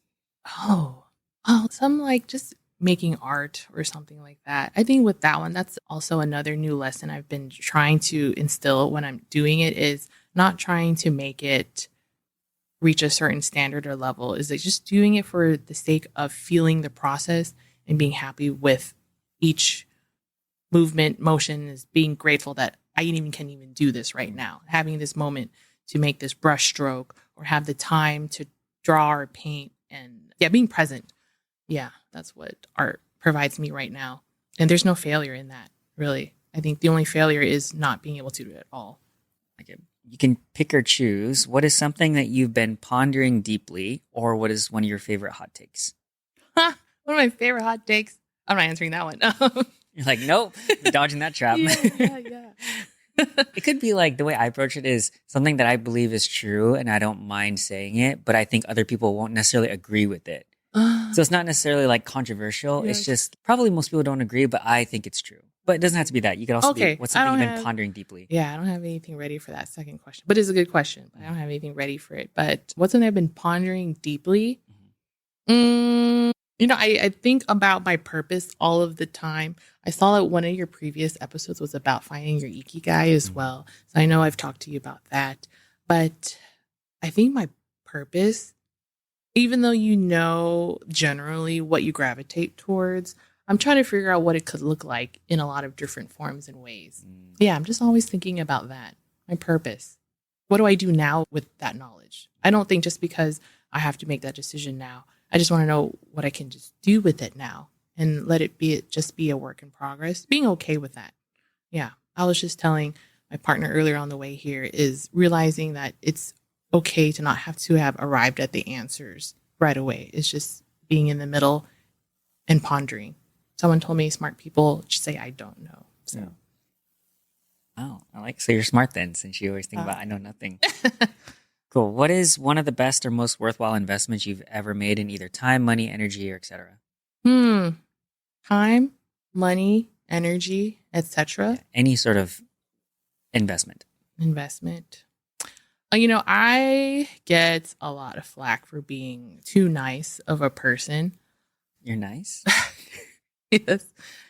Some like just making art or something like that. I think with that one, that's also another new lesson I've been trying to instill when I'm doing it, is not trying to make it reach a certain standard or level. Is like just doing it for the sake of feeling the process and being happy with each movement, motion, is being grateful that I can even do this right now. Having this moment to make this brush stroke or have the time to draw or paint and being present. Yeah, that's what art provides me right now. And there's no failure in that, really. I think the only failure is not being able to do it at all. Okay. You can pick or choose. What is something that you've been pondering deeply, or what is one of your favorite hot takes? One of my favorite hot takes. I'm not answering that one. You're like, nope, dodging that trap. Yeah. It could be like, the way I approach it is something that I believe is true and I don't mind saying it, but I think other people won't necessarily agree with it. So it's not necessarily like controversial. Yes. It's just probably most people don't agree, but I think it's true. But it doesn't have to be that. You could also be, what's something you've been pondering deeply? Yeah, I don't have anything ready for that second question, but it's a good question. I don't have anything ready for it. But what's something I've been pondering deeply? I think about my purpose all of the time. I saw that one of your previous episodes was about finding your ikigai as well. So I know I've talked to you about that. But I think my purpose, even though you know generally what you gravitate towards, I'm trying to figure out what it could look like in a lot of different forms and ways. Yeah, I'm just always thinking about that. My purpose. What do I do now with that knowledge? I don't think just because I have to make that decision now. I just want to know what I can just do with it now and let it just be a work in progress. Being okay with that. Yeah. I was just telling my partner earlier on the way here is realizing that it's okay to not have to have arrived at the answers right away. It's just being in the middle and pondering. Someone told me smart people just say, I don't know. So. Yeah. Oh, so you're smart then, since you always think about, I know nothing. Cool. What is one of the best or most worthwhile investments you've ever made in either time, money, energy, or etc.? Time, money, energy, etc. Any sort of investment. I get a lot of flack for being too nice of a person. You're nice?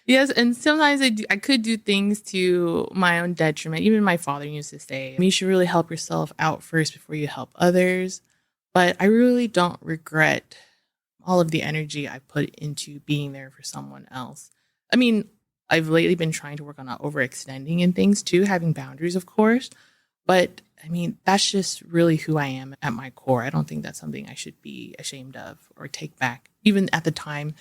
Yes. And sometimes I could do things to my own detriment. Even my father used to say, you should really help yourself out first before you help others. But I really don't regret all of the energy I put into being there for someone else. I've lately been trying to work on not overextending in things too, having boundaries, of course. But that's just really who I am at my core. I don't think that's something I should be ashamed of or take back. Even at the time,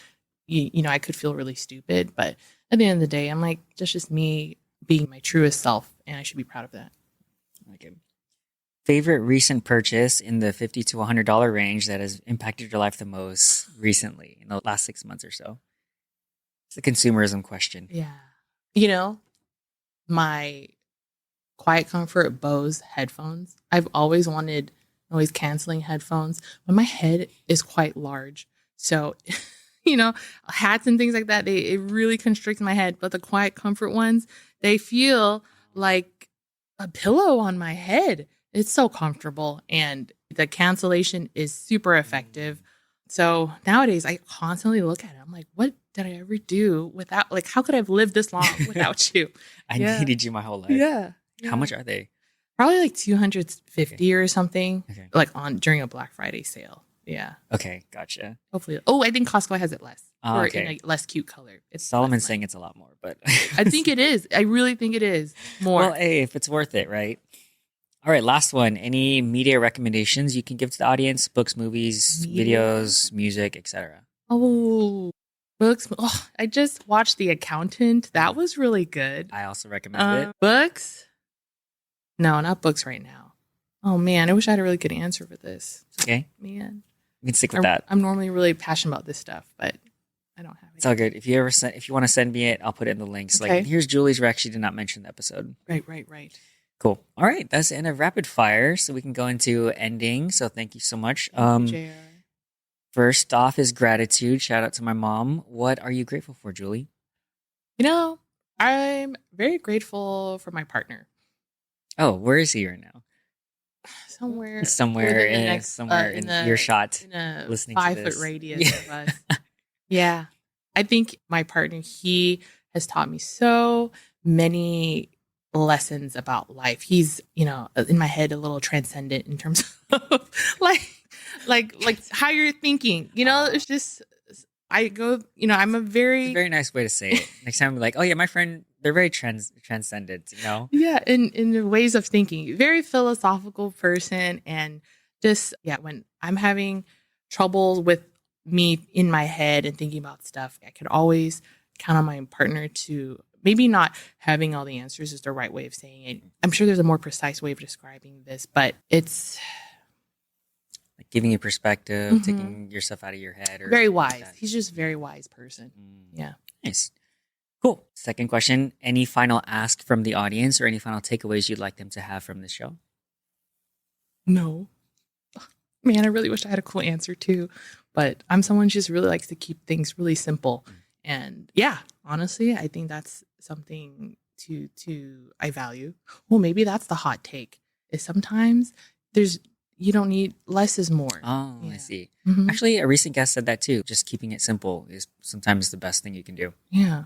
I could feel really stupid. But at the end of the day, I'm like, that's just me being my truest self. And I should be proud of that. Okay. Favorite recent purchase in the $50 to $100 range that has impacted your life the most recently in the last 6 months or so? It's the consumerism question. Yeah. My Quiet Comfort Bose headphones. I've always wanted noise canceling headphones, but my head is quite large. So, hats and things like that, it really constricts my head. But the Quiet Comfort ones, they feel like a pillow on my head. It's so comfortable and the cancellation is super effective. So nowadays I constantly look at it. I'm like, what did I ever do without, how could I have lived this long without you? I needed you my whole life. Yeah. How much are they? Probably like 250 or something. Okay. During a Black Friday sale. Yeah. Okay. Gotcha. Hopefully. Oh, I think Costco has it less. Oh, in a less cute color. It's Solomon's saying it's a lot more, but I think it is. I really think it is more. Well, hey, if it's worth it, right? All right, last one. Any media recommendations you can give to the audience? Books, movies, videos, music, etc. Oh, books. Oh, I just watched The Accountant. That was really good. I also recommend it. Books? No, not books right now. Oh, man. I wish I had a really good answer for this. Okay. Man. We can stick with that. I'm normally really passionate about this stuff, but I don't have it. It's all good. If you want to send me it, I'll put it in the links. Okay. Here's Julie's where I actually did not mention the episode. Right. Cool. All right. That's the end of rapid fire. So we can go into ending. So thank you so much. Thank you, JR. First off is gratitude. Shout out to my mom. What are you grateful for, Julie? I'm very grateful for my partner. Oh, where is he right now? Somewhere in earshot, in a listening 5 to foot this. radius of us. Yeah. I think my partner, he has taught me so many lessons about life. He's, in my head, a little transcendent in terms of like higher thinking. It's just, I go, I'm It's a very nice way to say it. Next time, like, oh yeah, my friend, they're very transcendent, Yeah, in the ways of thinking. Very philosophical person. And just, when I'm having trouble with me in my head and thinking about stuff, I could always count on my partner to maybe not having all the answers is the right way of saying it. I'm sure there's a more precise way of describing this, but it's like giving you perspective, taking yourself out of your head. Or very wise. Like He's just a very wise person. Yeah. Nice. Cool. Second question. Any final ask from the audience or any final takeaways you'd like them to have from this show? No. Man, I really wish I had a cool answer too. But I'm someone who just really likes to keep things really simple. And yeah, honestly, I think that's something to I value. Well, maybe that's the hot take. Is sometimes you don't need less is more. Oh, yeah. I see. Mm-hmm. Actually, a recent guest said that too. Just keeping it simple is sometimes the best thing you can do. Yeah.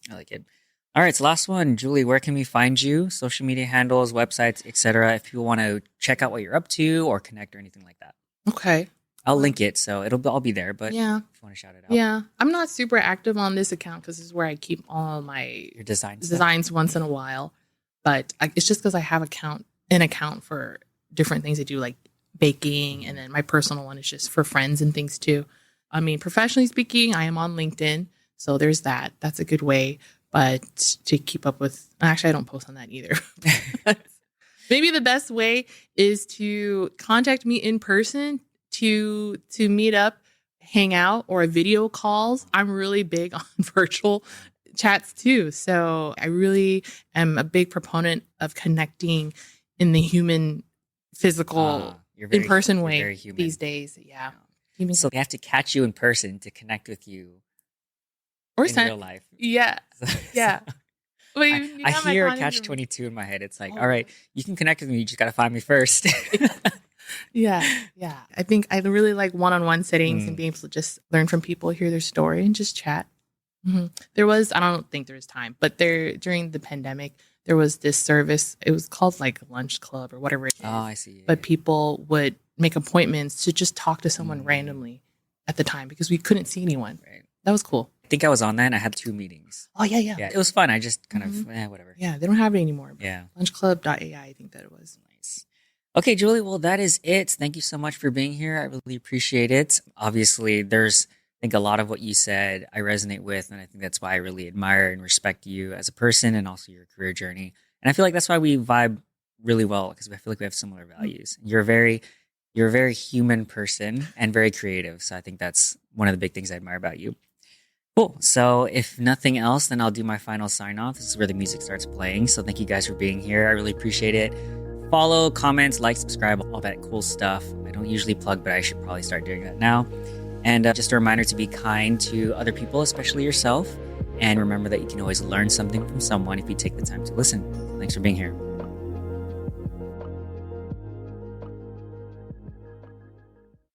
I like it. All right, so last one. Julie, where can we find you? Social media handles, websites, etc. if people want to check out what you're up to or connect or anything like that. Okay. I'll link it, so it'll all be there. But yeah, if you want to shout it out. Yeah. I'm not super active on this account because this is where I keep all my Your designs once in a while. But it's just because I have an account for different things I do, like baking. And then my personal one is just for friends and things too. I mean, professionally speaking, I am on LinkedIn. So there's that. That's a good way. But to keep up with, actually, I don't post on that either. Maybe the best way is to contact me in person to meet up, hang out, or video calls. I'm really big on virtual chats too. So I really am a big proponent of connecting in the human, physical, in-person way these days. Yeah. So they have to catch you in person to connect with you or in real life. Yeah. Yeah. I hear a catch-22 in my head. It's like, all right, you can connect with me. You just got to find me first. Yeah. I think I really like one-on-one settings and being able to just learn from people, hear their story, and just chat. There was, I don't think there was time, but during the pandemic, there was this service. It was called like Lunch Club or whatever it is. Oh, I see. But people would make appointments to just talk to someone randomly at the time because we couldn't see anyone. Right. That was cool. I think I was on that and I had 2 meetings. Oh, yeah. Yeah, it was fun. I just kind of, whatever. Yeah, they don't have it anymore. Yeah. Lunchclub.ai, I think that it was. Nice. Okay, Julie, well, that is it. Thank you so much for being here. I really appreciate it. Obviously, there's, I think a lot of what you said I resonate with, and I think that's why I really admire and respect you as a person and also your career journey. And I feel like that's why we vibe really well, because I feel like we have similar values. You're a very human person and very creative. So I think that's one of the big things I admire about you. Cool. So if nothing else, then I'll do my final sign off. This is where the music starts playing. So thank you guys for being here. I really appreciate it. Follow, comment, like, subscribe, all that cool stuff. I don't usually plug, but I should probably start doing that now. And just a reminder to be kind to other people, especially yourself. And remember that you can always learn something from someone if you take the time to listen. Thanks for being here.